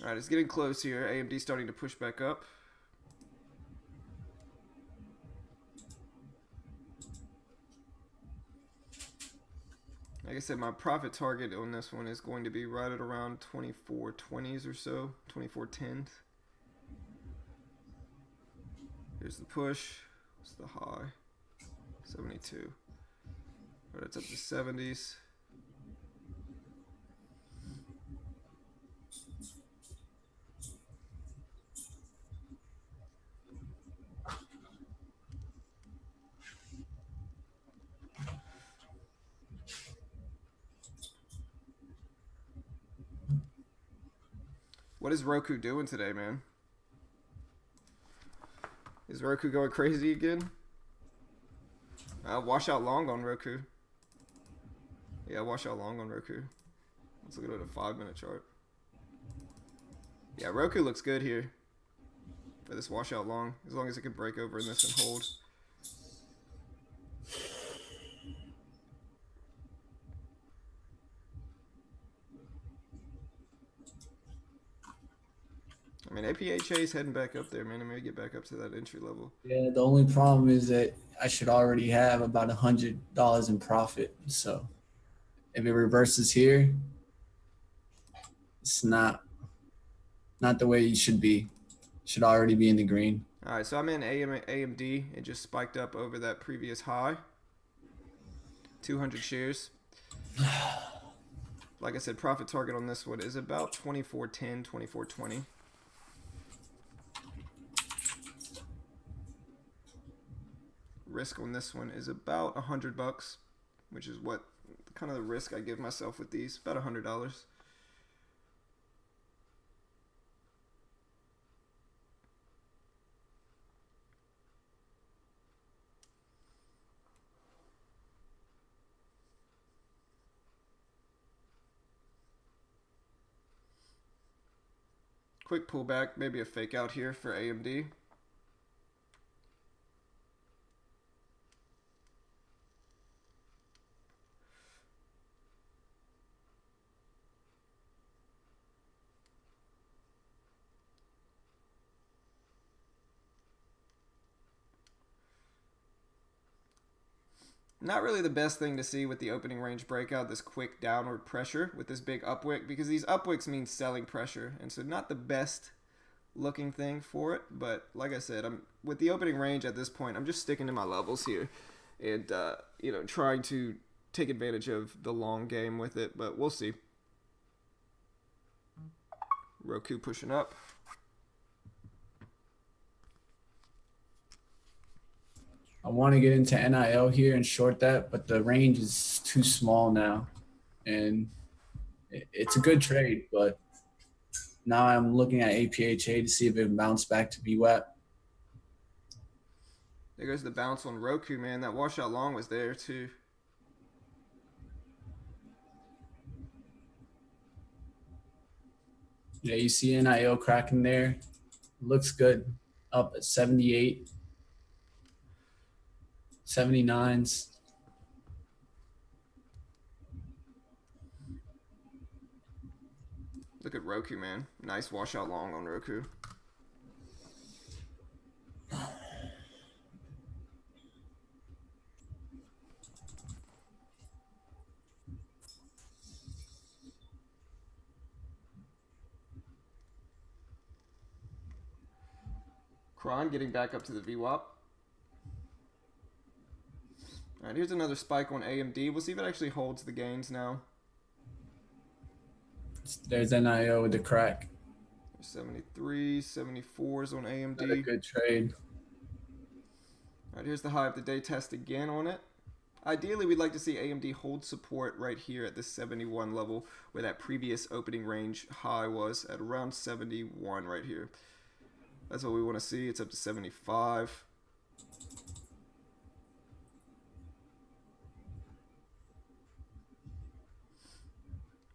All right, it's getting close here. AMD starting to push back up. Like I said, my profit target on this one is going to be right at around 24.20s or so, 24.10s. Here's the push. What's the high? 72. Right, it's up to 70s. What is Roku doing today, man? Is Roku going crazy again? Wash out long on Roku. Yeah, wash out long on Roku. Let's look at a 5-minute chart. Yeah, Roku looks good here for this washout long, as long as it can break over in this and hold. I mean, APHA is heading back up there, man. I may get back up to that entry level. yeah. The only problem is that I should already have about $100 in profit. So if it reverses here, it's not the way you should be. Should already be in the green. All right, so I'm in AMD. It just spiked up over that previous high. 200 shares. Like I said, profit target on this one is about 24.10, 24.20. Risk on this one is about $100, which is what kind of the risk I give myself with these. About $100. Quick pullback, maybe a fake out here for AMD. Not really the best thing to see with the opening range breakout, this quick downward pressure with this big upwick, because these upwicks mean selling pressure, and so not the best looking thing for it. But like I said, I'm with the opening range at this point, I'm just sticking to my levels here, and trying to take advantage of the long game with it. But we'll see. Roku pushing up. I want to get into NIL here and short that, but the range is too small now. And it's a good trade, but now I'm looking at APHA to see if it bounced back to VWAP. There goes the bounce on Roku, man. That washout long was there too. Yeah, you see NIL cracking there. Looks good. Up at 78, 79s. Look at Roku, man. Nice washout long on Roku. Kron getting back up to the VWAP. All right, here's another spike on AMD. We'll see if it actually holds the gains now. There's NIO with the crack. 73, 74s on Not a AMD. good trade. All right, here's the high of the day test again on it. Ideally, we'd like to see AMD hold support right here at this 71 level where that previous opening range high was at around 71 right here. That's what we want to see. It's up to 75.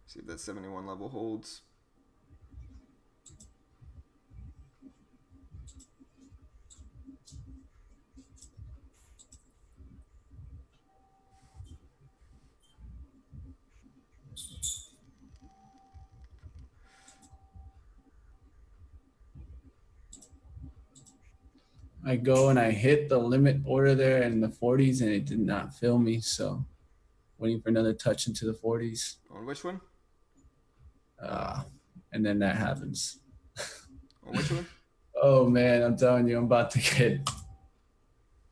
See if that 71 level holds. I go and I hit the limit order there in the 40s and it did not fill me. So waiting for another touch into the 40s. On which one? And then that happens. On which one? Oh man, I'm telling you, I'm about to get.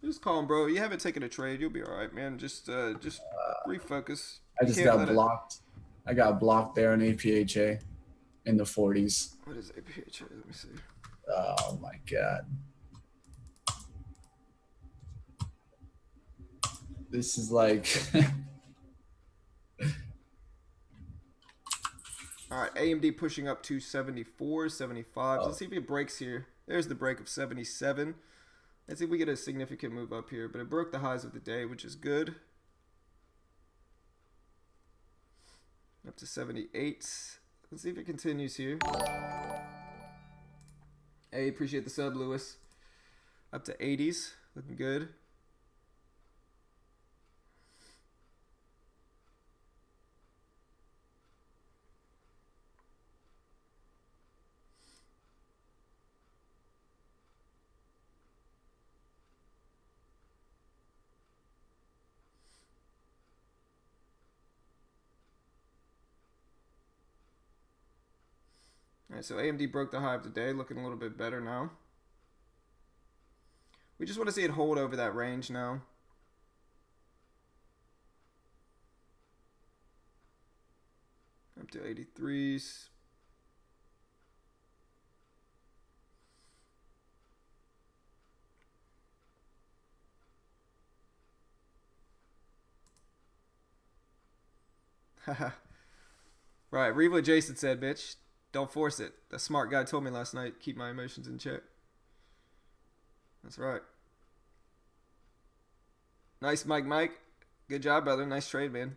Just calm, bro. You haven't taken a trade. You'll be all right, man. Just refocus. I You just can't got let it- blocked. I got blocked there on APHA in the 40s. What is APHA? Let me see. Oh my god. This is like All right, AMD pushing up to 74, 75. Let's see if it breaks here. There's the break of 77. Let's see if we get a significant move up here. But it broke the highs of the day, which is good. Up to 78. Let's see if it continues here. Hey, appreciate the sub, Lewis. Up to 80s. Looking good. All right, so AMD broke the high of the day, looking a little bit better now. We just want to see it hold over that range now. Up to 83s. Right, read what Jason said, bitch. Don't force it. The smart guy told me last night, keep my emotions in check. That's right. Nice, Mike. Good job, brother. Nice trade, man.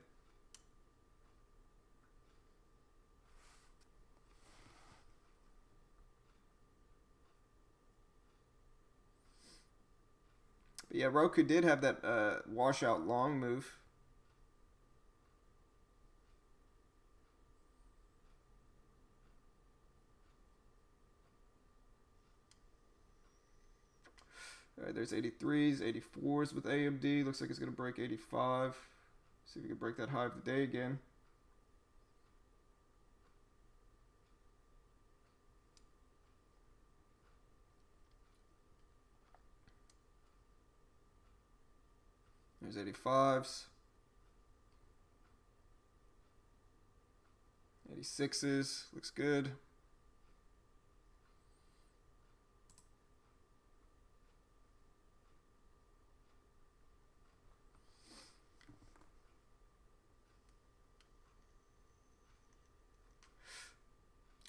But yeah, Roku did have that washout long move. All right, there's 83s, 84s with AMD. Looks like it's going to break 85. See if we can break that high of the day again. There's 85s. 86s. Looks good.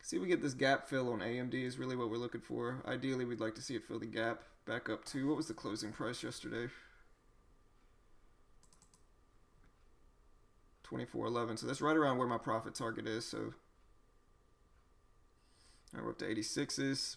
See if we get this gap fill on AMD is really what we're looking for. Ideally, we'd like to see it fill the gap back up to, what was the closing price yesterday? 24.11. So that's right around where my profit target is. So all right, we're up to 86s.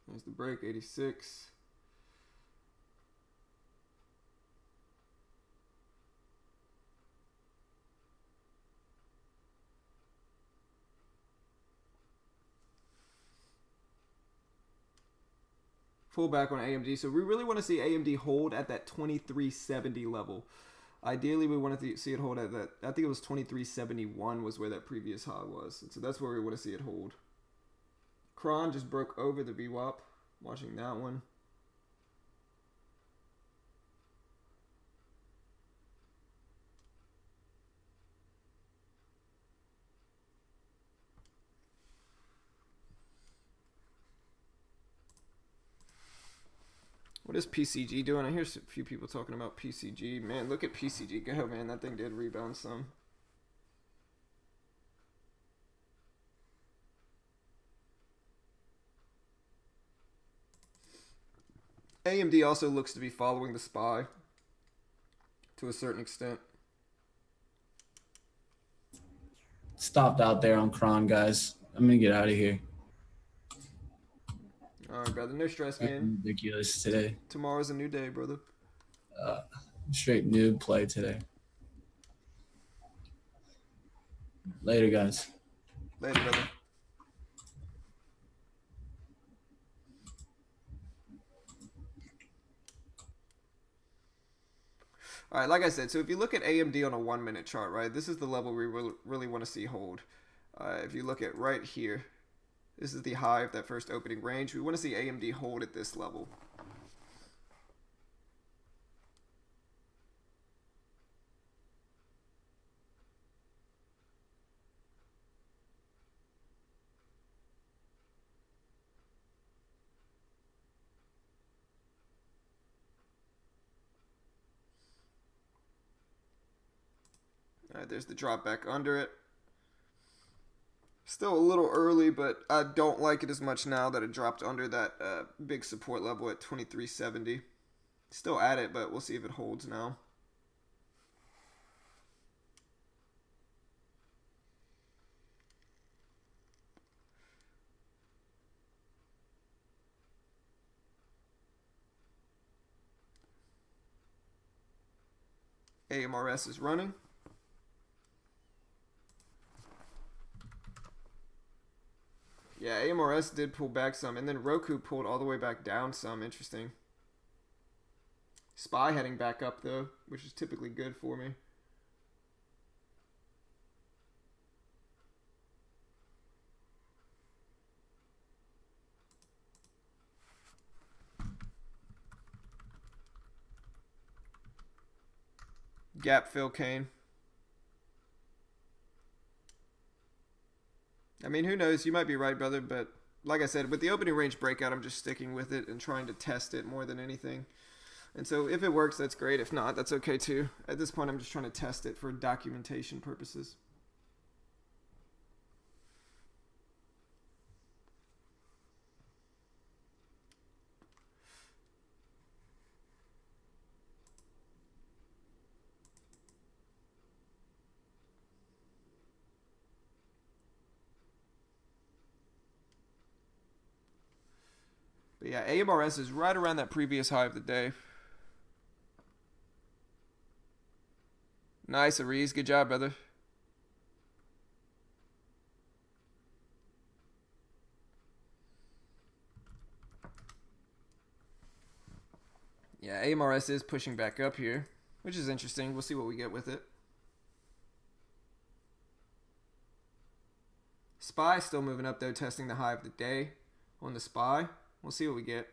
There's the break, 86. pull back on AMD. So we really want to see AMD hold at that 2370 level. Ideally, we wanted to see it hold at that. I think it was 2371 was where that previous high was. And so that's where we want to see it hold. Cron just broke over the VWAP. Watching that one. What is PCG doing? I hear a few people talking about PCG. Man, look at PCG go, man. That thing did rebound some. AMD also looks to be following the SPY to a certain extent. Stopped out there on Cron, guys. I'm gonna get out of here. All right, brother. No stress, man. Ridiculous today. Tomorrow's a new day, brother. Straight noob play today. Later, guys. Later, brother. All right, like I said, so if you look at AMD on a 1 minute chart, right, this is the level we really want to see hold. If you look at right here, this is the high of that first opening range. We want to see AMD hold at this level. All right, there's the drop back under it. Still a little early, but I don't like it as much now that it dropped under that big support level at 2370. Still at it, but we'll see if it holds now. AMRS is running. Yeah, AMRS did pull back some, and then Roku pulled all the way back down some. Interesting. SPY heading back up, though, which is typically good for me. Gap fill, Kane. I mean, who knows? You might be right, brother, but like I said, with the opening range breakout, I'm just sticking with it and trying to test it more than anything. And so if it works, that's great. If not, that's okay too. At this point, I'm just trying to test it for documentation purposes. But yeah, AMRS is right around that previous high of the day. Nice, Ariz. Good job, brother. Yeah, AMRS is pushing back up here, which is interesting. We'll see what we get with it. SPY still moving up, though, testing the high of the day on the SPY. We'll see what we get.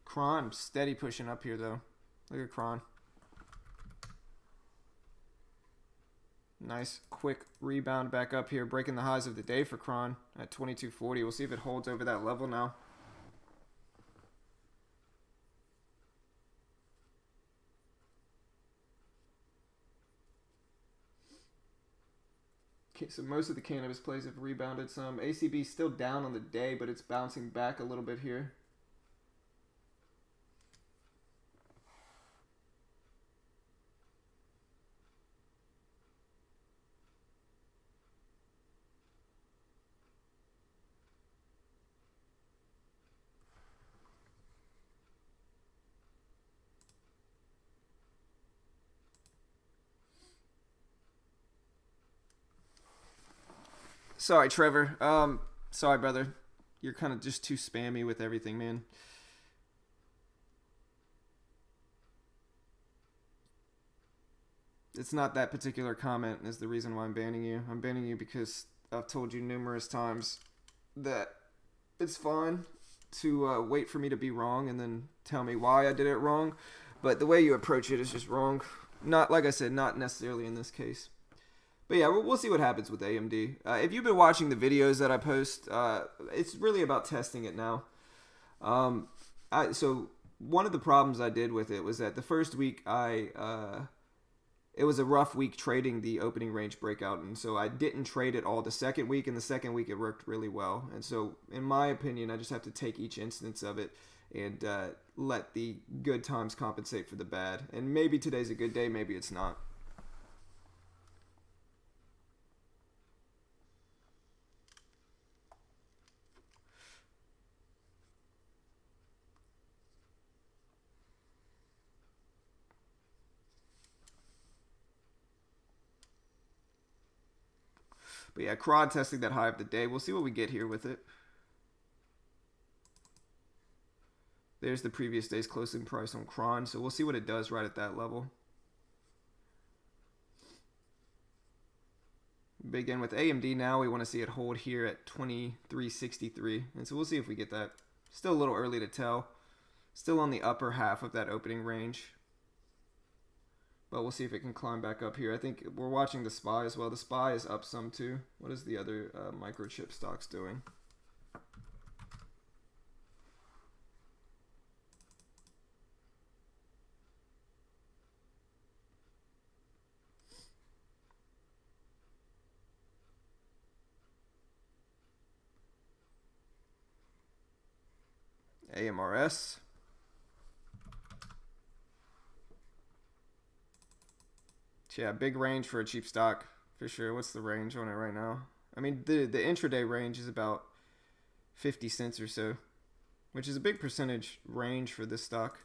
Cron steady pushing up here, though. Look at Cron. Nice quick rebound back up here, breaking the highs of the day for Cron at 2240. We'll see if it holds over that level now. Okay, so most of the cannabis plays have rebounded some. ACB still down on the day, but it's bouncing back a little bit here. Sorry, Trevor. Sorry, brother. You're kind of just too spammy with everything, man. It's not that particular comment is the reason why I'm banning you. I'm banning you because I've told you numerous times that it's fine to wait for me to be wrong and then tell me why I did it wrong. But the way you approach it is just wrong. Not, like I said, not necessarily in this case. But yeah, we'll see what happens with AMD. If you've been watching the videos that I post, it's really about testing it now. So one of the problems I did with it was that the first week it was a rough week trading the opening range breakout, and so I didn't trade it all the second week, and the second week it worked really well. And so in my opinion, I just have to take each instance of it and let the good times compensate for the bad. And maybe today's a good day, maybe it's not. But yeah, CROD testing that high of the day. We'll see what we get here with it. There's the previous day's closing price on CRON, so we'll see what it does right at that level. Begin with AMD now. We want to see it hold here at 2363, and so we'll see if we get that. Still a little early to tell. Still on the upper half of that opening range. But we'll see if it can climb back up here. I think we're watching the SPY as well. The SPY is up some too. What is the other microchip stocks doing? AMRS. Yeah, big range for a cheap stock for sure. What's the range on it right now? I mean, the intraday range is about 50 cents or so, which is a big percentage range for this stock.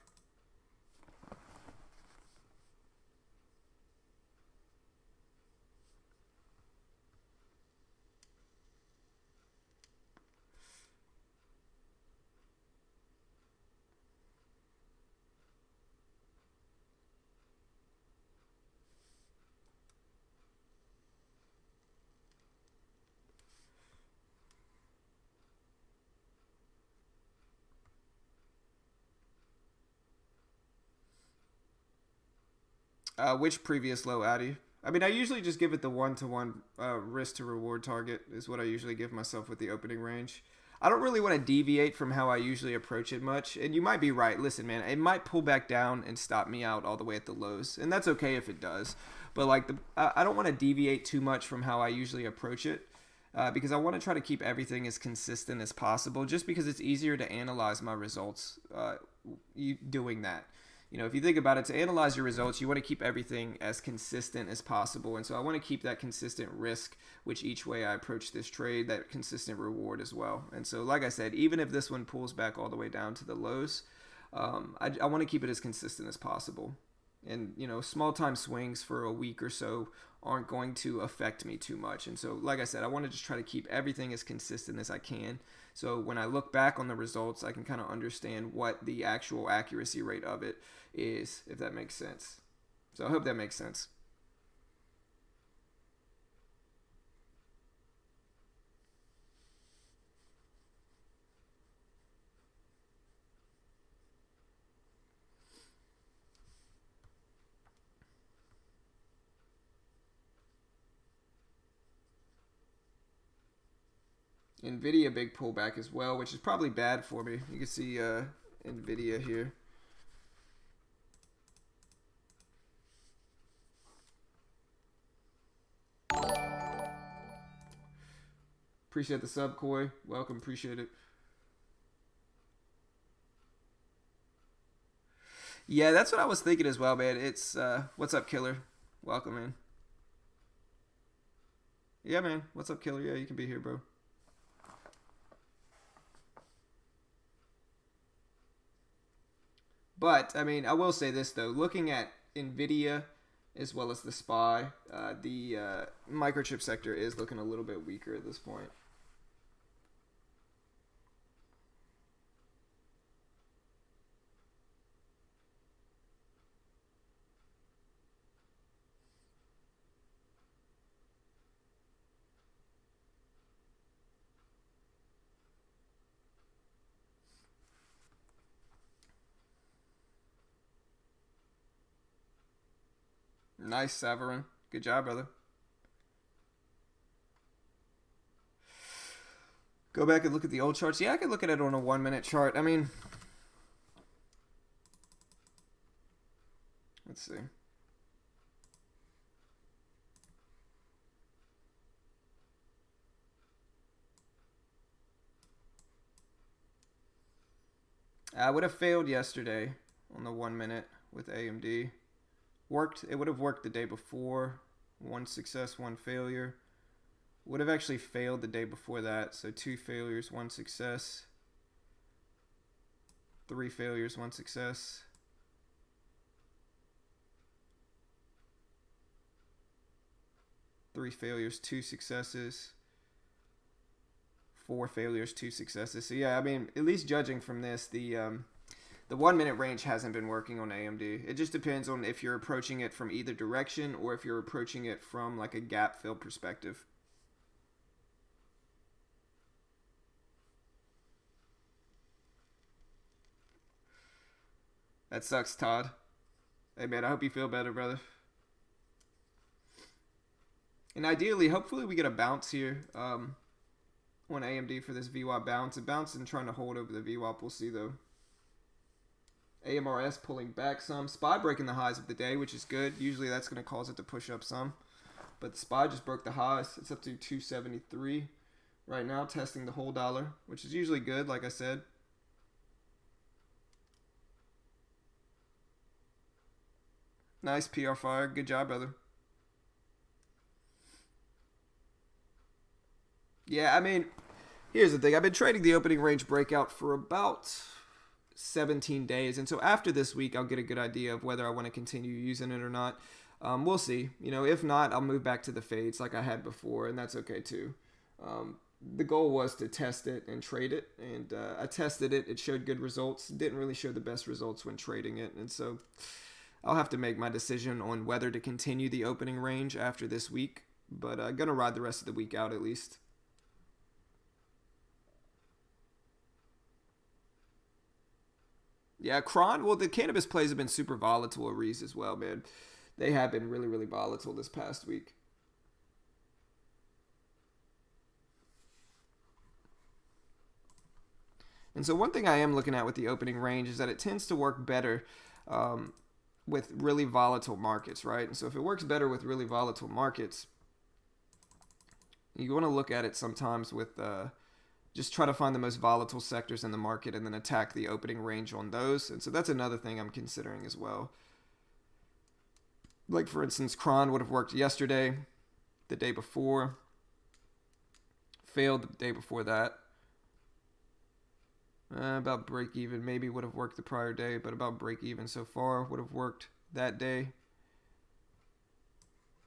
Which previous low, Addy? I mean, I usually just give it the one-to-one risk to reward target is what I usually give myself with the opening range. I don't really want to deviate from how I usually approach it much. And you might be right. Listen, man, it might pull back down and stop me out all the way at the lows. And that's okay if it does. But like I don't want to deviate too much from how I usually approach it. Because I want to try to keep everything as consistent as possible, just because it's easier to analyze my results doing that. You know, if you think about it, to analyze your results, you want to keep everything as consistent as possible. And so I want to keep that consistent risk, which each way I approach this trade, that consistent reward as well. And so, like I said, even if this one pulls back all the way down to the lows, I want to keep it as consistent as possible. And, you know, small time swings for a week or so aren't going to affect me too much. And so, like I said, I want to just try to keep everything as consistent as I can. So when I look back on the results, I can kind of understand what the actual accuracy rate of it is, if that makes sense. So I hope that makes sense. Nvidia big pullback as well, which is probably bad for me. You can see Nvidia here. Appreciate the sub, Koi. Welcome, appreciate it. Yeah, that's what I was thinking as well, man. It's what's up, Killer? Welcome, man. Yeah, man. What's up, Killer? Yeah, you can be here, bro. But I mean, I will say this though. Looking at Nvidia as well as the SPY. The microchip sector is looking a little bit weaker at this point. Nice, Severin. Good job, brother. Go back and look at the old charts. Yeah, I could look at it on a 1 minute chart. I mean, let's see. I would have failed yesterday on the 1 minute with AMD. Worked. It would have worked the day before. One success, one failure. Would have actually failed the day before that. So 2 failures, 1 success. 3 failures, 1 success. Three failures, 2 successes. 4 failures, 2 successes. So yeah, I mean, at least judging from this, the 1 minute range hasn't been working on AMD. It just depends on if you're approaching it from either direction or if you're approaching it from like a gap fill perspective. That sucks, Todd. Hey man, I hope you feel better, brother. And ideally, hopefully we get a bounce here on AMD for this VWAP bounce. A bounce and trying to hold over the VWAP. We'll see though. AMRS pulling back some. SPY breaking the highs of the day, which is good. Usually that's going to cause it to push up some. But the SPY just broke the highs. It's up to 273 right now, testing the whole dollar, which is usually good, like I said. Nice PR fire. Good job, brother. Yeah, I mean, here's the thing. I've been trading the opening range breakout for about 17 days. And so after this week, I'll get a good idea of whether I want to continue using it or not. We'll see. You know, if not, I'll move back to the fades like I had before, and that's okay too. The goal was to test it and trade it, and I tested it. It showed good results. Didn't really show the best results when trading it, and so I'll have to make my decision on whether to continue the opening range after this week, but I'm going to ride the rest of the week out at least. Yeah, Kron, well, the cannabis plays have been super volatile at Reese as well, man. They have been really, really volatile this past week. And so one thing I am looking at with the opening range is that it tends to work better with really volatile markets, right? And so if it works better with really volatile markets, you want to look at it sometimes with just try to find the most volatile sectors in the market and then attack the opening range on those. And so that's another thing I'm considering as well. Like, for instance, Kron would have worked yesterday, the day before, failed the day before that. About break even, maybe would have worked the prior day, but about break even so far would have worked that day.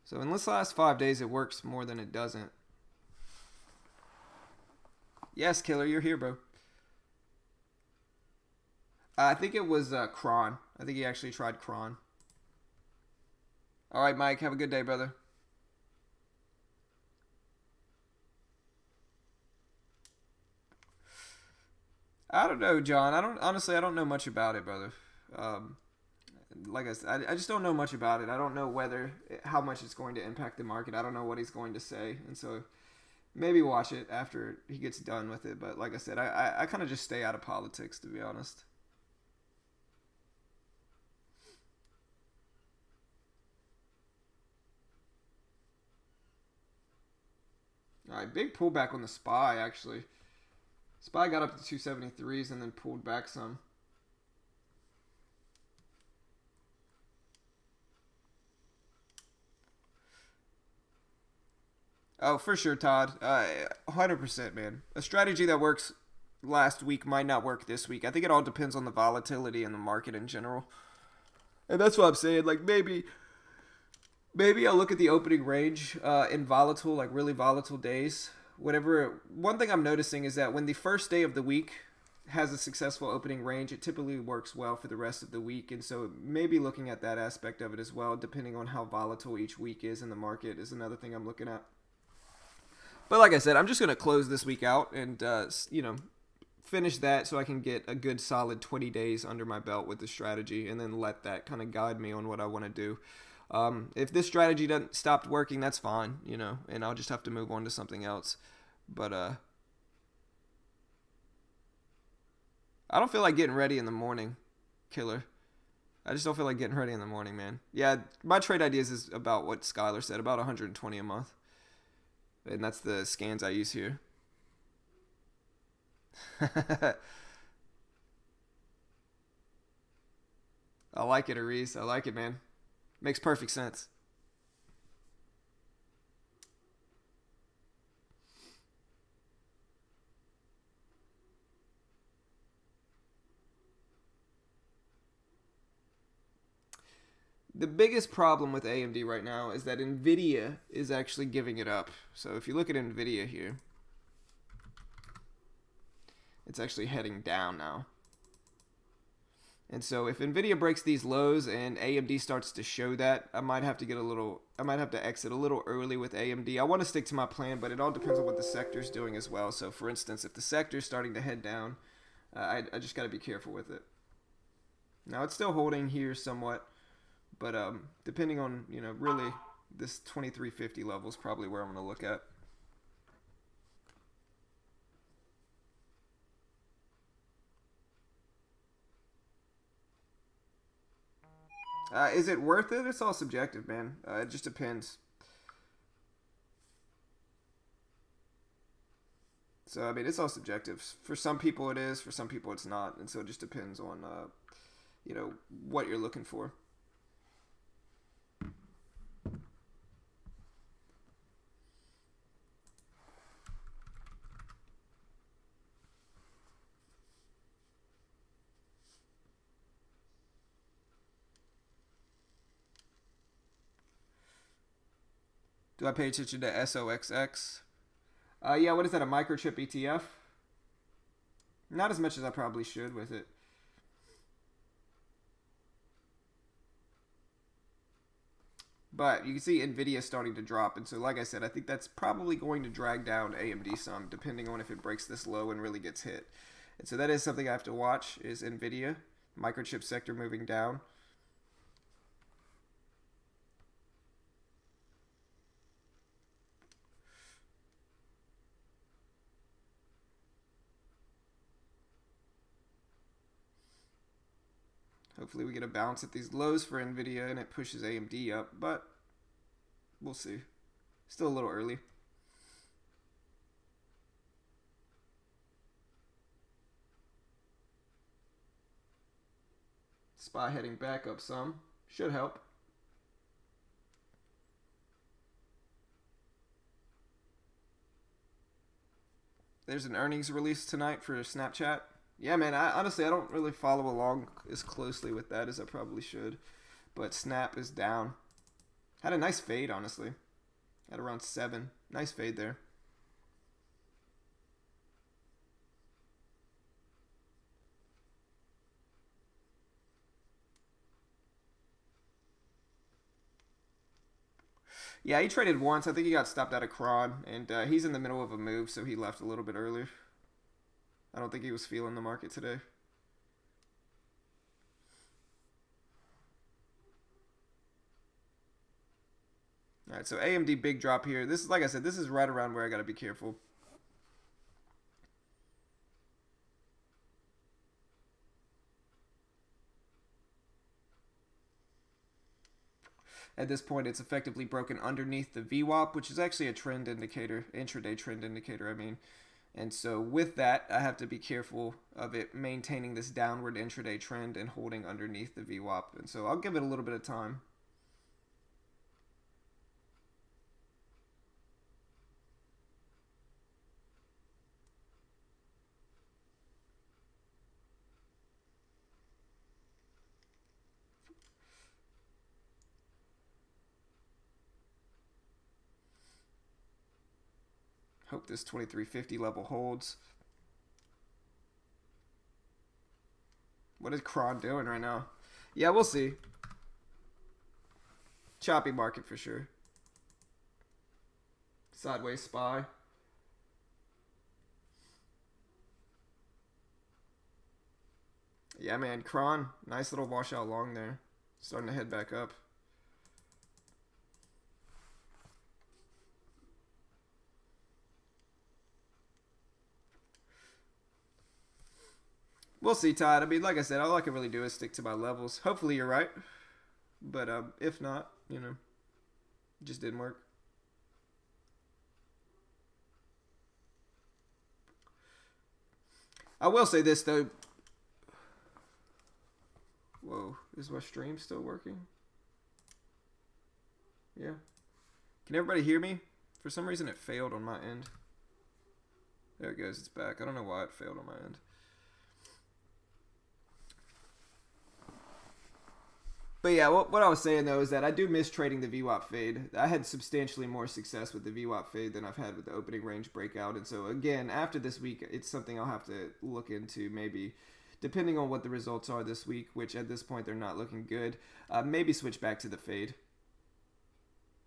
So in this last 5 days, it works more than it doesn't. Yes, Killer, you're here, bro. I think it was Kron. I think he actually tried Kron. All right, Mike, have a good day, brother. I don't know, John. I don't know much about it, brother. Um, like I said, I just don't know much about it. I don't know how much it's going to impact the market. I don't know what he's going to say, and so maybe watch it after he gets done with it. But like I said, I kind of just stay out of politics, to be honest. All right, big pullback on the SPY actually. SPY got up to 273s and then pulled back some. Oh, for sure, Todd. 100%, man. A strategy that works last week might not work this week. I think it all depends on the volatility in the market in general. And that's what I'm saying. Like, maybe Maybe I'll look at the opening range in volatile, like really volatile days. Whatever. One thing I'm noticing is that when the first day of the week has a successful opening range, it typically works well for the rest of the week. And so maybe looking at that aspect of it as well, depending on how volatile each week is in the market, is another thing I'm looking at. But like I said, I'm just going to close this week out and, finish that so I can get a good solid 20 days under my belt with the strategy and then let that kind of guide me on what I want to do. If this strategy doesn't stop working, that's fine, and I'll just have to move on to something else. But I don't feel like getting ready in the morning, killer. I just don't feel like getting ready in the morning, man. Yeah, my trade ideas is about what Skylar said, about 120 a month. And that's the scans I use here. I like it, Aries. I like it, man. Makes perfect sense. The biggest problem with AMD right now is that Nvidia is actually giving it up. So if you look at Nvidia here, it's actually heading down now. And so if Nvidia breaks these lows and AMD starts to show that, I might have to exit a little early with AMD. I want to stick to my plan, but it all depends on what the sector's doing as well. So for instance, if the sector's starting to head down, I just got to be careful with it. Now it's still holding here somewhat, but depending on, really this 2350 level is probably where I'm going to look at. Is it worth it? It's all subjective, man. It just depends. So, I mean, it's all subjective. For some people it is, for some people it's not. And so it just depends on, what you're looking for. Do I pay attention to SOXX? Yeah, what is that, a microchip ETF? Not as much as I probably should with it. But you can see Nvidia starting to drop. And so, like I said, I think that's probably going to drag down AMD some, depending on if it breaks this low and really gets hit. And so that is something I have to watch, is Nvidia. Microchip sector moving down. Hopefully we get a bounce at these lows for Nvidia and it pushes AMD up, but we'll see. Still a little early. SPY heading back up some. Should help. There's an earnings release tonight for Snapchat. Yeah, man, honestly, I don't really follow along as closely with that as I probably should. But Snap is down. Had a nice fade, honestly. At around 7. Nice fade there. Yeah, he traded once. I think he got stopped out of Cron, and he's in the middle of a move, so he left a little bit earlier. I don't think he was feeling the market today. All right, so AMD big drop here. This is, like I said, this is right around where I got to be careful. At this point, it's effectively broken underneath the VWAP, which is actually a trend indicator, intraday trend indicator, I mean. And so with that, I have to be careful of it maintaining this downward intraday trend and holding underneath the VWAP. And so I'll give it a little bit of time. Hope this 2350 level holds. What is Kron doing right now? Yeah, we'll see. Choppy market for sure. Sideways SPY. Yeah, man. Kron, nice little washout long there. Starting to head back up. We'll see, Todd. I mean, like I said, all I can really do is stick to my levels. Hopefully you're right. But if not, you know, it just didn't work. I will say this, though. Whoa, is my stream still working? Yeah. Can everybody hear me? For some reason it failed on my end. There it goes, it's back. I don't know why it failed on my end. But yeah, what I was saying though is that I do miss trading the VWAP fade. I had substantially more success with the VWAP fade than I've had with the opening range breakout. And so again, after this week, it's something I'll have to look into, maybe depending on what the results are this week, which at this point they're not looking good. Maybe switch back to the fade.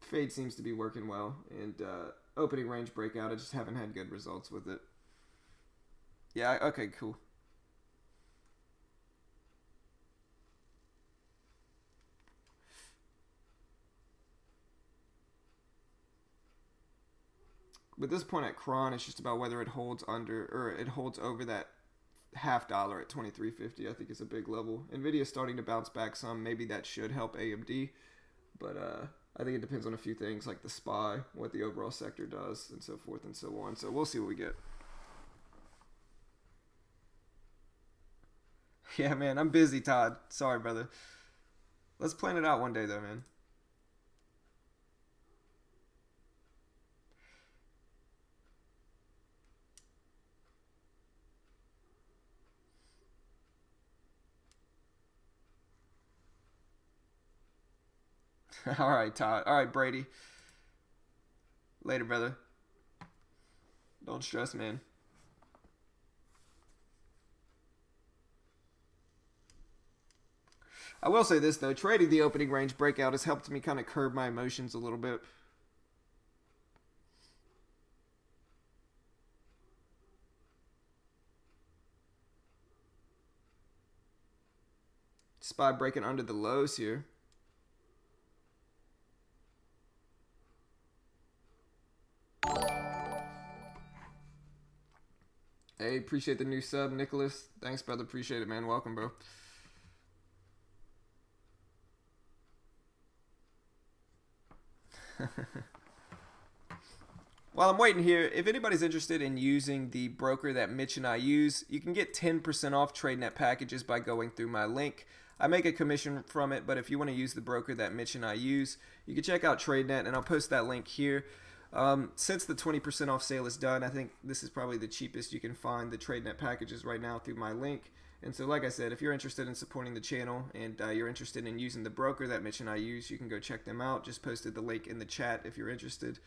Fade seems to be working well, and opening range breakout, I just haven't had good results with it. Yeah, okay, cool. With this point at Kron, it's just about whether it holds under or it holds over that $0.50 at 2350. I think is a big level. Nvidia's starting to bounce back some. Maybe that should help AMD, but I think it depends on a few things like the SPY, what the overall sector does, and so forth and so on. So we'll see what we get. Yeah, man, I'm busy, Todd. Sorry, brother. Let's plan it out one day, though, man. All right, Todd. All right, Brady. Later, brother. Don't stress, man. I will say this, though. Trading the opening range breakout has helped me kind of curb my emotions a little bit. SPY breaking under the lows here. Hey, appreciate the new sub, Nicholas. Thanks, brother. Appreciate it, man. Welcome, bro. While I'm waiting here, if anybody's interested in using the broker that Mitch and I use, you can get 10% off TradeNet packages by going through my link. I make a commission from it, but if you want to use the broker that Mitch and I use, you can check out TradeNet, and I'll post that link here. Since the 20% off sale is done, I think this is probably the cheapest you can find the TradeNet packages right now through my link. And so, like I said, if you're interested in supporting the channel and you're interested in using the broker that Mitch and I use, you can go check them out. Just posted the link in the chat if you're interested.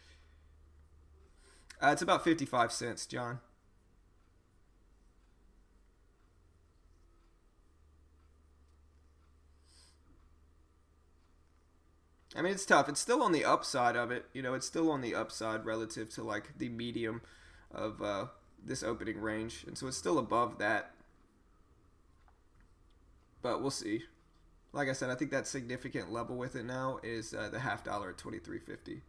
It's about 55 cents, John. I mean, it's tough. It's still on the upside of it. You know, it's still on the upside relative to, like, the medium of this opening range. And so it's still above that. But we'll see. Like I said, I think that significant level with it now is the $0.50 at 23.50.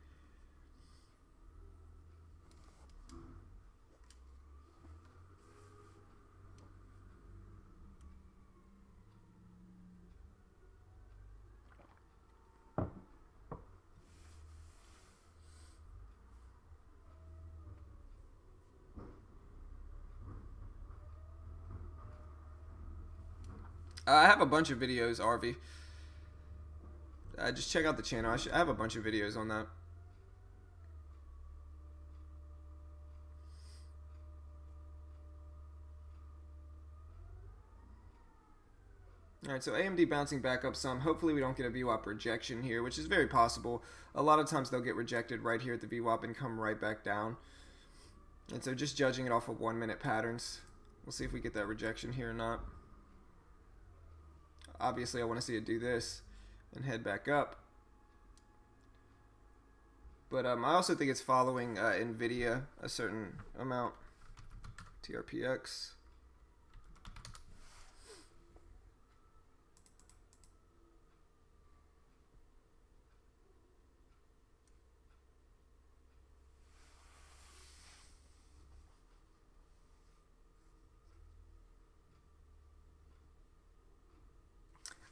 I have a bunch of videos, RV. Just check out the channel. I have a bunch of videos on that. Alright, so AMD bouncing back up some. Hopefully we don't get a VWAP rejection here, which is very possible. A lot of times they'll get rejected right here at the VWAP and come right back down. And so just judging it off of 1 minute patterns. We'll see if we get that rejection here or not. Obviously, I want to see it do this and head back up. But I also think it's following NVIDIA a certain amount. TRPX.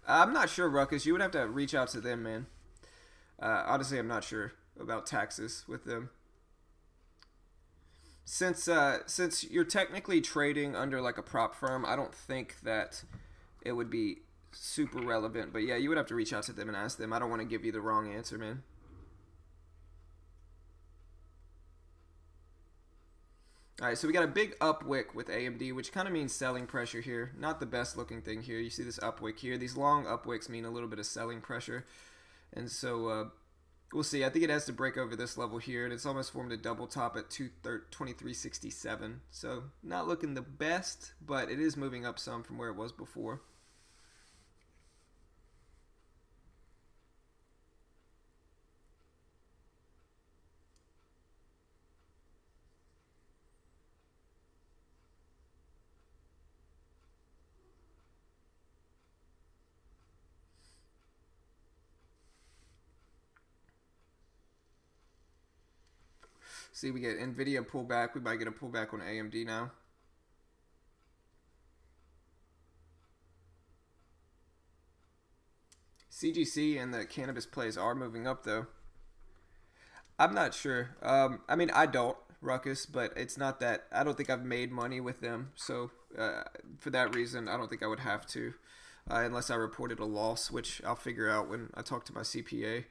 I'm not sure, Ruckus. You would have to reach out to them, man. Honestly, I'm not sure about taxes with them. Since you're technically trading under like a prop firm, I don't think that it would be super relevant. But yeah, you would have to reach out to them and ask them. I don't want to give you the wrong answer, man. Alright, so we got a big up wick with AMD, which kind of means selling pressure here. Not the best looking thing here. You see this up wick here. These long up wicks mean a little bit of selling pressure. And so we'll see. I think it has to break over this level here, and it's almost formed a double top at 2367. So not looking the best, but it is moving up some from where it was before. See, we get NVIDIA pullback. We might get a pullback on AMD now. CGC and the cannabis plays are moving up, though. I'm not sure. I mean, I don't, Ruckus, but it's not that. I don't think I've made money with them. So, for that reason, I don't think I would have to. Unless I reported a loss, which I'll figure out when I talk to my CPA.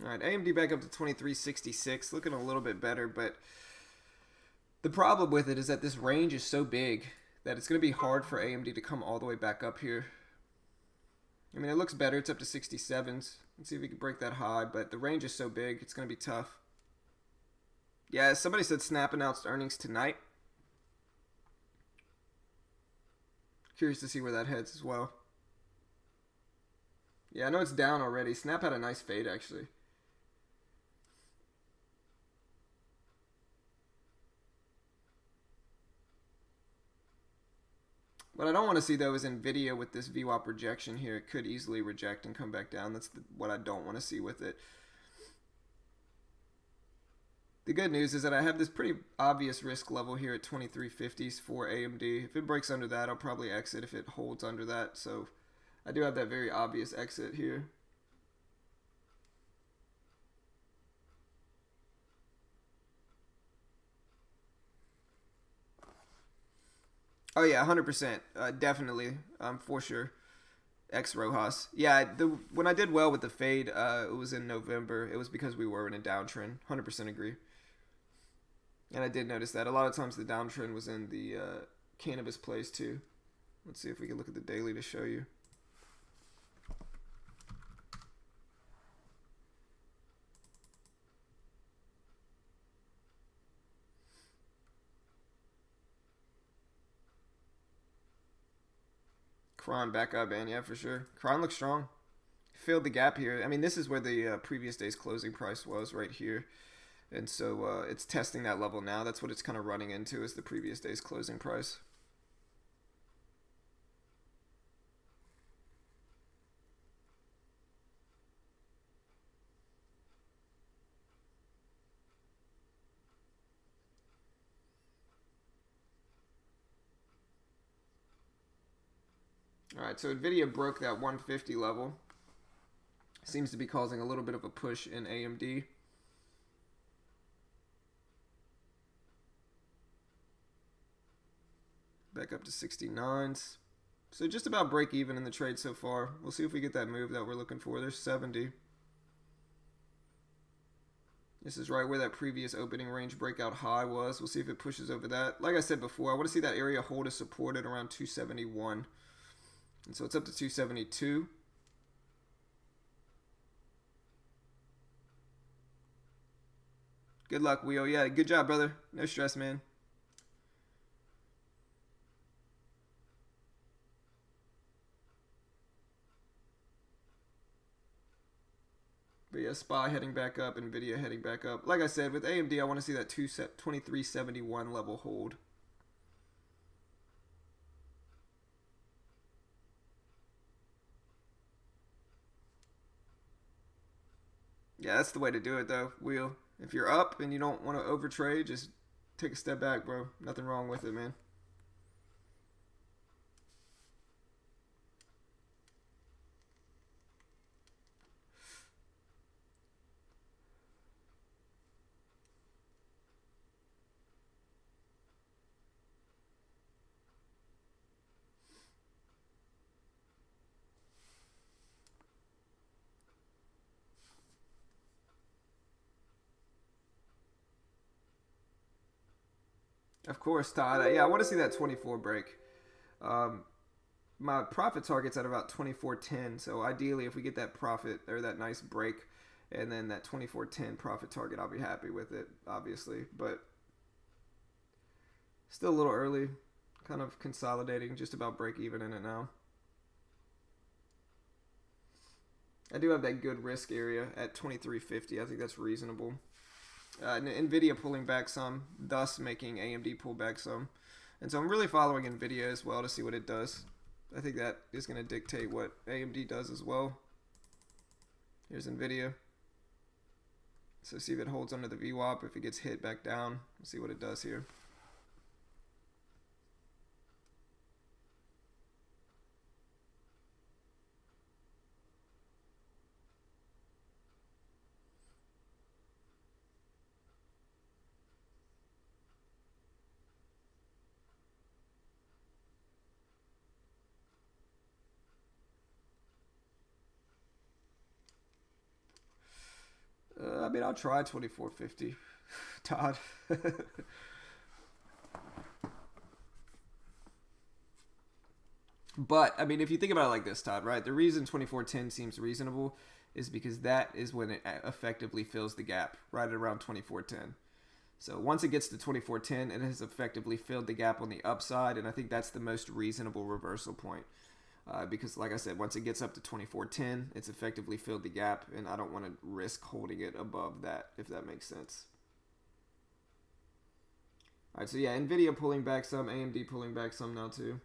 All right, AMD back up to 2366, looking a little bit better, but the problem with it is that this range is so big that it's going to be hard for AMD to come all the way back up here. I mean, it looks better. It's up to 67s. Let's see if we can break that high, but the range is so big, it's going to be tough. Yeah, somebody said Snap announced earnings tonight. Curious to see where that heads as well. Yeah, I know it's down already. Snap had a nice fade, actually. What I don't want to see, though, is NVIDIA with this VWAP rejection here. It could easily reject and come back down. That's what I don't want to see with it. The good news is that I have this pretty obvious risk level here at 2350s for AMD. If it breaks under that, I'll probably exit if it holds under that. So I do have that very obvious exit here. Oh yeah, 100%, definitely, for sure. X Rojas. Yeah, when I did well with the fade, it was in November. It was because we were in a downtrend. 100% agree. And I did notice that a lot of times the downtrend was in the cannabis plays too. Let's see if we can look at the daily to show you. Kron back up, and yeah, for sure. Kron looks strong. Filled the gap here. I mean, this is where the previous day's closing price was, right here. And so it's testing that level now. That's what it's kind of running into, is the previous day's closing price. All right, so NVIDIA broke that 150 level. Seems to be causing a little bit of a push in AMD. back up to 69s. So just about break even in the trade so far. We'll see if we get that move that we're looking for. There's 70. This is right where that previous opening range breakout high was. We'll see if it pushes over that. Like I said before, I want to see that area hold as support at around 271. And so it's up to 272. Good luck, Wheel. Yeah, good job, brother. No stress, man. But yeah, SPY heading back up, NVIDIA heading back up. Like I said, with AMD, I want to see that 2371 level hold. Yeah, that's the way to do it, though, Wheel. If you're up and you don't want to overtrade, just take a step back, bro. Nothing wrong with it, man. Of course, Todd. Yeah, I want to see that 24 break. My profit target's at about 24.10. So ideally, if we get that profit or that nice break, and then that 24.10 profit target, I'll be happy with it, obviously. But still a little early. Kind of consolidating, just about break even in it now. I do have that good risk area at 23.50. I think that's reasonable. NVIDIA pulling back some, thus making AMD pull back some. And so I'm really following NVIDIA as well to see what it does. I think that is going to dictate what AMD does as well. Here's NVIDIA. So see if it holds under the VWAP. If it gets hit back down, we'll see what it does here. I mean, I'll try 24.50, Todd. But, I mean, if you think about it like this, Todd, right? The reason 24.10 seems reasonable is because that is when it effectively fills the gap, right at around 24.10. So once it gets to 24.10, it has effectively filled the gap on the upside, and I think that's the most reasonable reversal point. Because, like I said, once it gets up to 24.10, it's effectively filled the gap, and I don't want to risk holding it above that, if that makes sense. All right, so yeah, NVIDIA pulling back some, AMD pulling back some now too.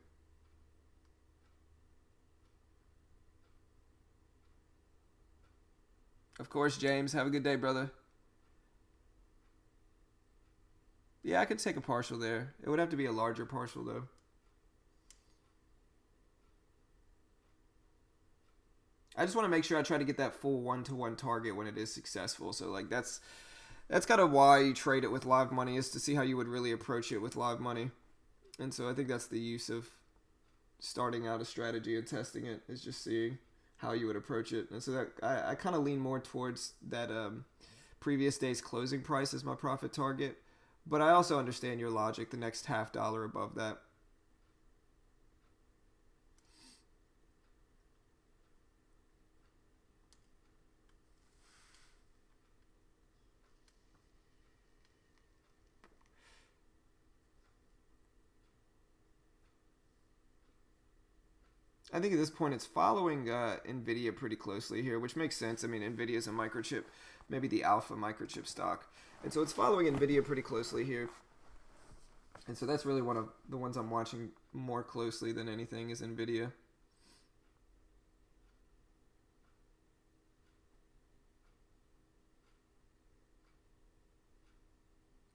Of course, James. Have a good day, brother. Yeah, I could take a partial there. It would have to be a larger partial, though. I just want to make sure I try to get that full one-to-one target when it is successful. So, like, that's kind of why you trade it with live money, is to see how you would really approach it with live money. And so I think that's the use of starting out a strategy and testing it, is just seeing how you would approach it. And so that I kind of lean more towards that previous day's closing price as my profit target. But I also understand your logic, the next $0.50 above that. I think at this point it's following NVIDIA pretty closely here, which makes sense. I mean, NVIDIA is a microchip, maybe the alpha microchip stock. And so it's following NVIDIA pretty closely here. And so that's really one of the ones I'm watching more closely than anything is NVIDIA.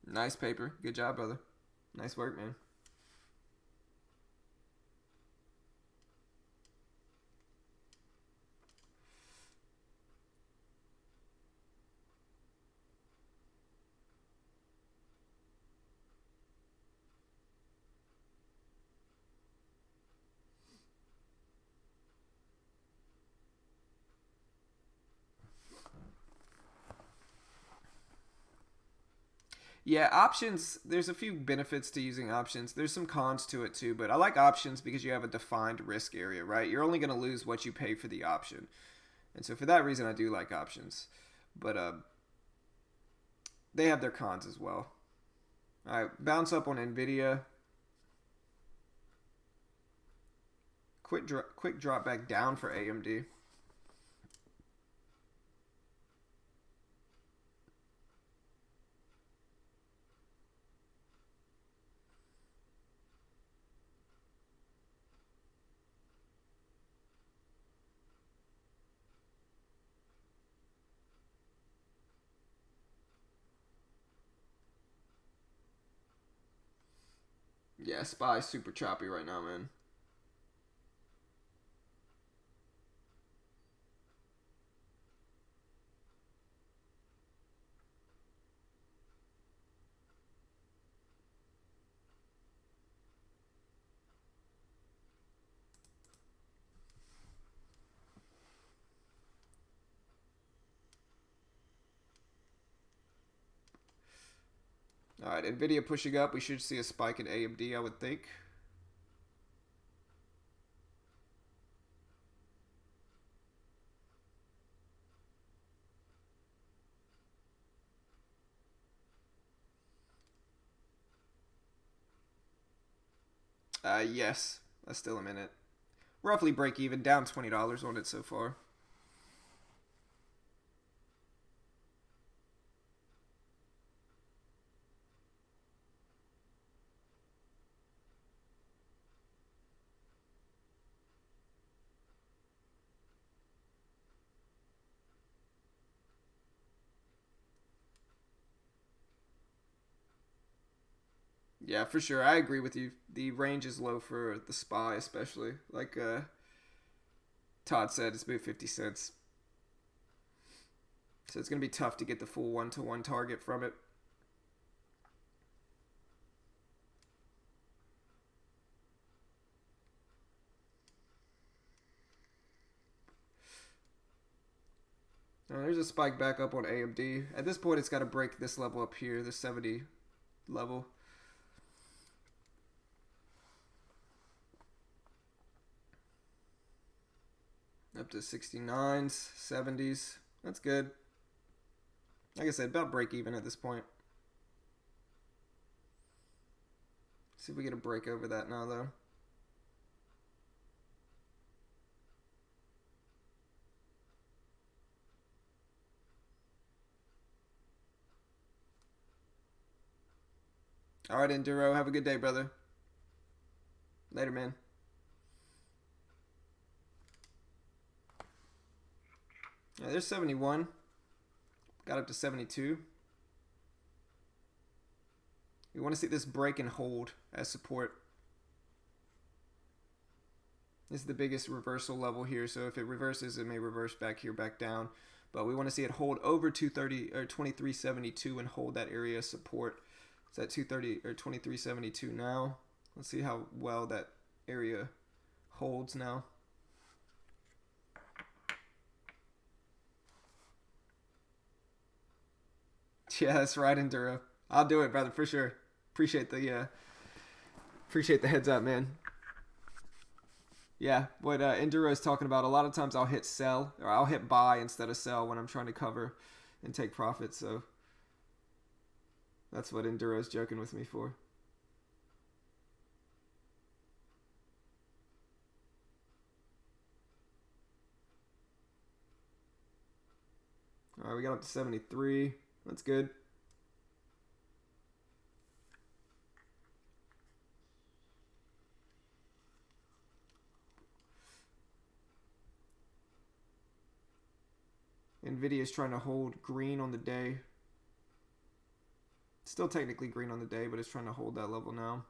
Nice paper. Good job, brother. Nice work, man. Yeah, options, there's a few benefits to using options. There's some cons to it too, but I like options because you have a defined risk area, right? You're only going to lose what you pay for the option. And so for that reason, I do like options. But they have their cons as well. All right, bounce up on Nvidia. Quick drop back down for AMD. Yeah, SPY super choppy right now, man. All right, Nvidia pushing up. We should see a spike in AMD, I would think. Yes, that's still a minute. Roughly break even, down $20 on it so far. Yeah, for sure. I agree with you. The range is low for the SPY, especially. Like Todd said, it's about 50 cents. So it's going to be tough to get the full one-to-one target from it. There's a spike back up on AMD. At this point, it's got to break this level up here, the 70 level. Up to 69s, 70s. That's good. Like I said, about break even at this point. See if we get a break over that now, though. All right, Enduro. Have a good day, brother. Later, man. Yeah, there's 71. Got up to 72. We want to see this break and hold as support. This is the biggest reversal level here, so if it reverses, it may reverse back here, back down. But we want to see it hold over 230 or 2372 and hold that area of support. It's at 230 or 2372 now. Let's see how well that area holds now. Yeah, that's right, Enduro. I'll do it, brother, for sure. Appreciate the heads up, man. Yeah, what Enduro is talking about, a lot of times I'll hit sell or I'll hit buy instead of sell when I'm trying to cover and take profit. So that's what Enduro is joking with me for. All right, we got up to 73. That's good. Nvidia is trying to hold green on the day. Still technically green on the day, but it's trying to hold that level now.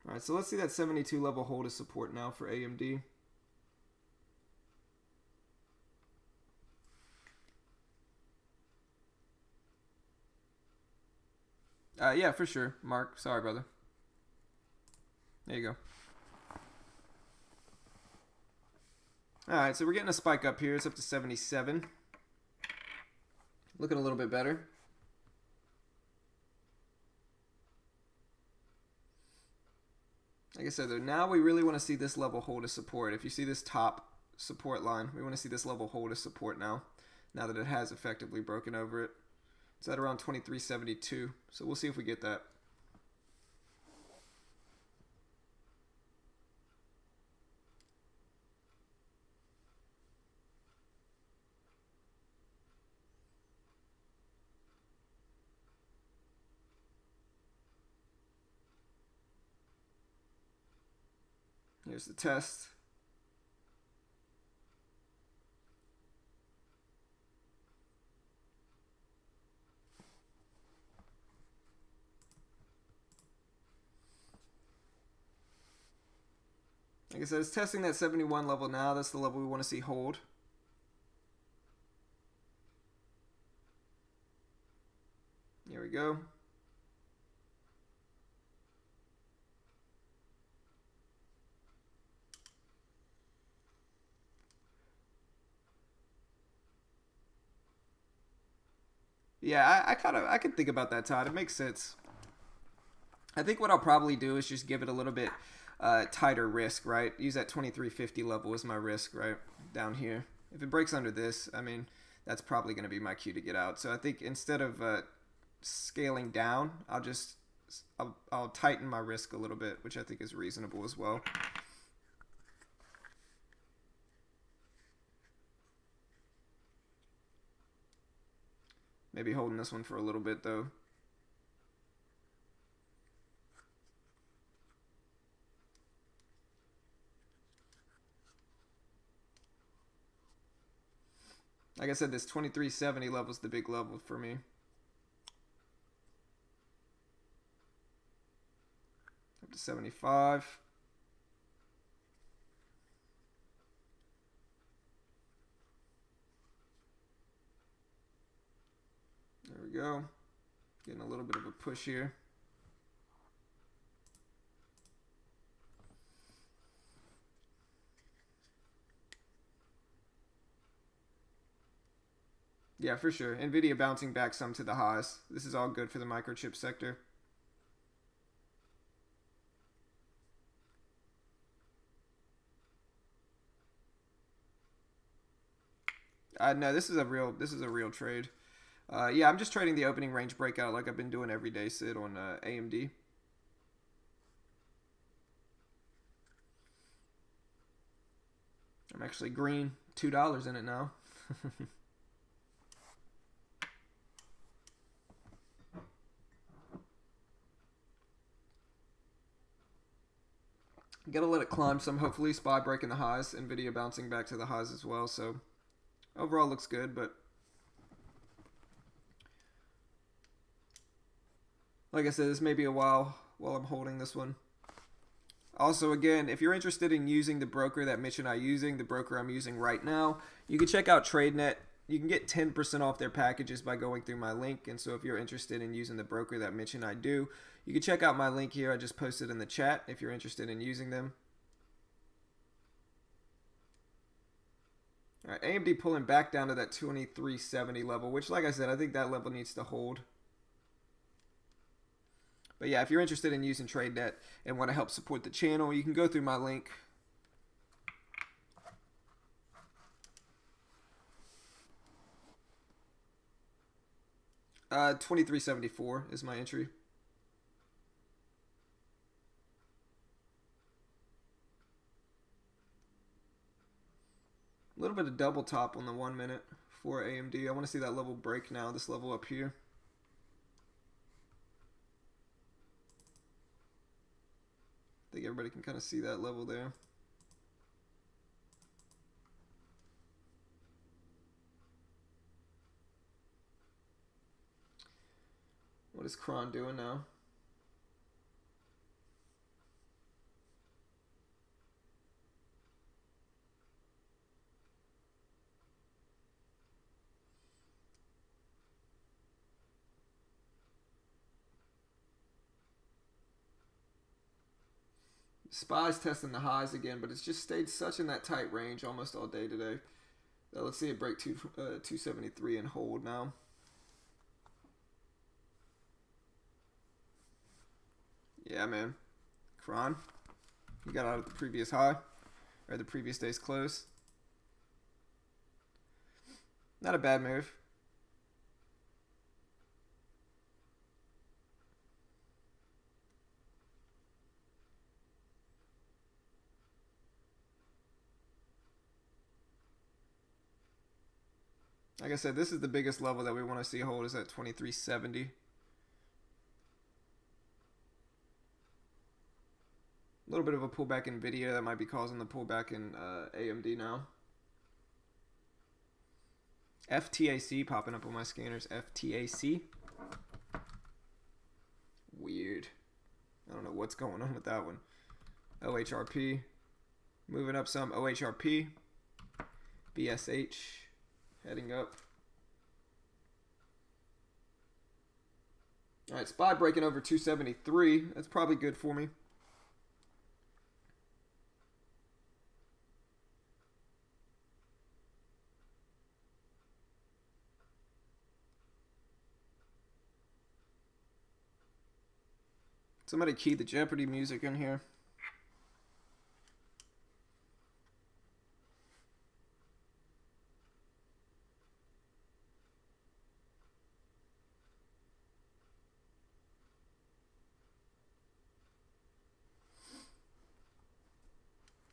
All right, so let's see that 72 level hold as support now for AMD. Yeah, for sure, Mark. Sorry, brother. There you go. All right, so we're getting a spike up here. It's up to 77. Looking a little bit better. Like I said, though, now we really want to see this level hold as support. If you see this top support line, we want to see this level hold as support now that it has effectively broken over it. It's at around 23.72, so we'll see if we get that. Here's the test. Like I said, it's testing that 71 level now. That's the level we want to see hold. Here we go. Yeah, I could think about that, Todd. It makes sense. I think what I'll probably do is just give it a little bit tighter risk, right? Use that 2350 level as my risk, right? Down here. If it breaks under this, I mean, that's probably going to be my cue to get out. So I think instead of scaling down, I'll tighten my risk a little bit, which I think is reasonable as well. Maybe holding this one for a little bit though. Like I said, this 2370 level is the big level for me. Up to 75. There we go. Getting a little bit of a push here. Yeah, for sure. Nvidia bouncing back some to the highs. This is all good for the microchip sector. No, this is a real trade. Yeah, I'm just trading the opening range breakout like I've been doing every day, Sid, on AMD. I'm actually green, $2 in it now. Gotta let it climb some, hopefully. SPY breaking the highs, Nvidia bouncing back to the highs as well. So overall looks good, but like I said, this may be a while I'm holding this one. Also, again, if you're interested in using the broker that Mitch and I are using, the broker I'm using right now, you can check out TradeNet. You can get 10% off their packages by going through my link. And so if you're interested in using the broker that Mitch and I do, you can check out my link here. I just posted in the chat if you're interested in using them. All right, AMD pulling back down to that 2370 level, which, like I said, I think that level needs to hold. But yeah, if you're interested in using TradeNet and want to help support the channel, you can go through my link. $23.74 is my entry. A little bit of double top on the 1 minute for AMD. I want to see that level break now, this level up here. I think everybody can kind of see that level there. What is Kron doing now? SPY's testing the highs again, but it's just stayed such in that tight range almost all day today. Let's see it break 273 and hold now. Yeah, man. Kron, you got out of the previous high, or the previous day's close. Not a bad move. Like I said, this is the biggest level that we want to see hold is at 2370. A little bit of a pullback in Nvidia that might be causing the pullback in AMD now. FTAC popping up on my scanners. FTAC. Weird. I don't know what's going on with that one. OHRP. Moving up some. OHRP. BSH. Heading up. Alright, SPY breaking over 273. That's probably good for me. Somebody key the Jeopardy music in here.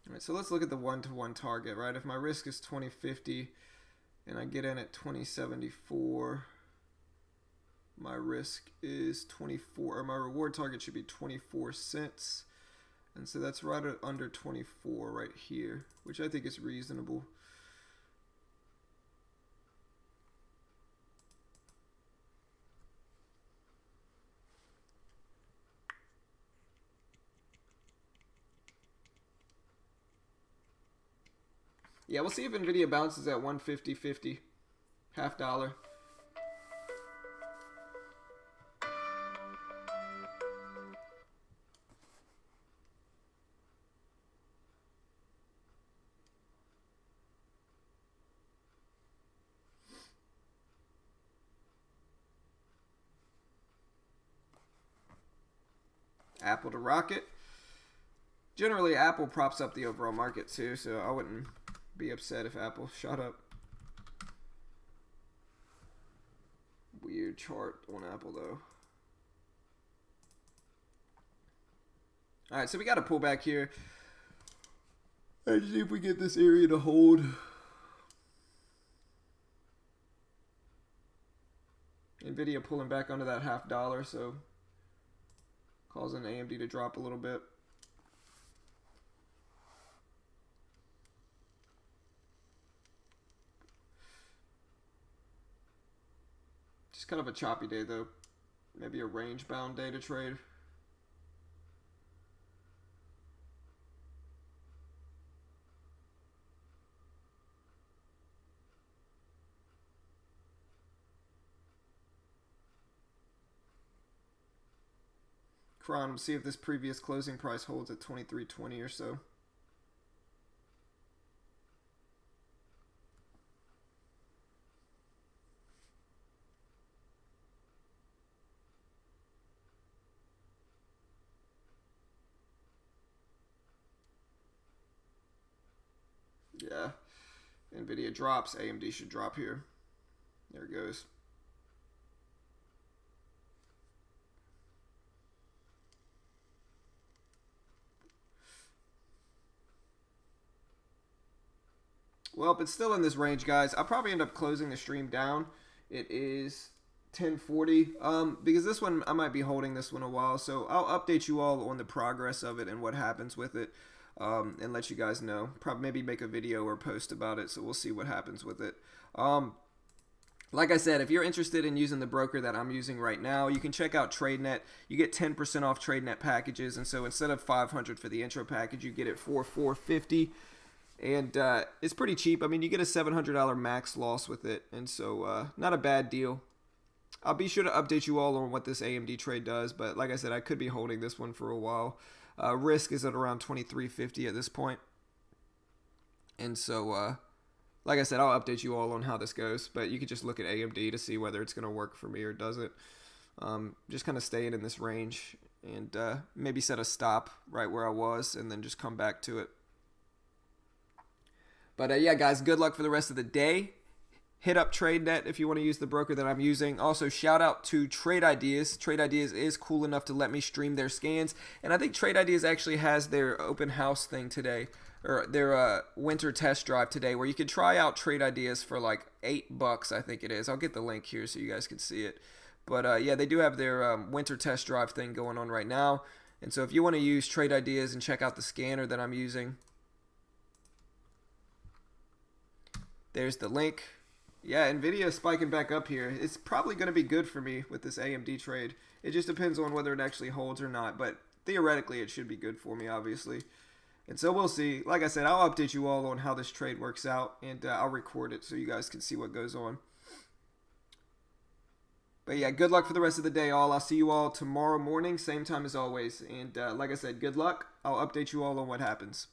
Alright, so let's look at the one-to-one target, right? If my risk is 2050 and I get in at 2074, my risk is 24, or my reward target should be 24 cents. And so that's right under 24 right here, which I think is reasonable. Yeah, we'll see if Nvidia bounces at 150.50, $0.50. Apple to rocket. Generally, Apple props up the overall market too, so I wouldn't be upset if Apple shot up. Weird chart on Apple though. Alright, so we got a pullback here. Let's see if we get this area to hold. Nvidia pulling back under that $0.50, so causing AMD to drop a little bit. Just kind of a choppy day though. Maybe a range bound day to trade. Cron, see if this previous closing price holds at 23.20 or so. Yeah. Nvidia drops, AMD should drop here. There it goes. Well, it's still in this range, guys. I'll probably end up closing the stream down. It is 10:40. Because this one, I might be holding this one a while. So I'll update you all on the progress of it and what happens with it. And let you guys know. Probably maybe make a video or post about it. So we'll see what happens with it. Like I said, if you're interested in using the broker that I'm using right now, you can check out TradeNet. You get 10% off TradeNet packages. And so instead of $500 for the intro package, you get it for $450. And it's pretty cheap. I mean, you get a $700 max loss with it. And so not a bad deal. I'll be sure to update you all on what this AMD trade does. But like I said, I could be holding this one for a while. Risk is at around 23.50 at this point. And so, like I said, I'll update you all on how this goes. But you can just look at AMD to see whether it's going to work for me or doesn't. Just kind of staying in this range. and maybe set a stop right where I was and then just come back to it. But yeah, guys, good luck for the rest of the day. Hit up TradeNet if you want to use the broker that I'm using. Also, shout out to Trade Ideas. Trade Ideas is cool enough to let me stream their scans. And I think Trade Ideas actually has their open house thing today, or their winter test drive today, where you can try out Trade Ideas for like $8, I think it is. I'll get the link here so you guys can see it. But yeah, they do have their winter test drive thing going on right now. And so if you want to use Trade Ideas and check out the scanner that I'm using, there's the link. Yeah, Nvidia is spiking back up here. It's probably going to be good for me with this AMD trade. It just depends on whether it actually holds or not, but theoretically it should be good for me, obviously. And so we'll see. Like I said, I'll update you all on how this trade works out, and I'll record it so you guys can see what goes on. But yeah, good luck for the rest of the day, all. I'll see you all tomorrow morning, same time as always. And like I said, good luck. I'll update you all on what happens.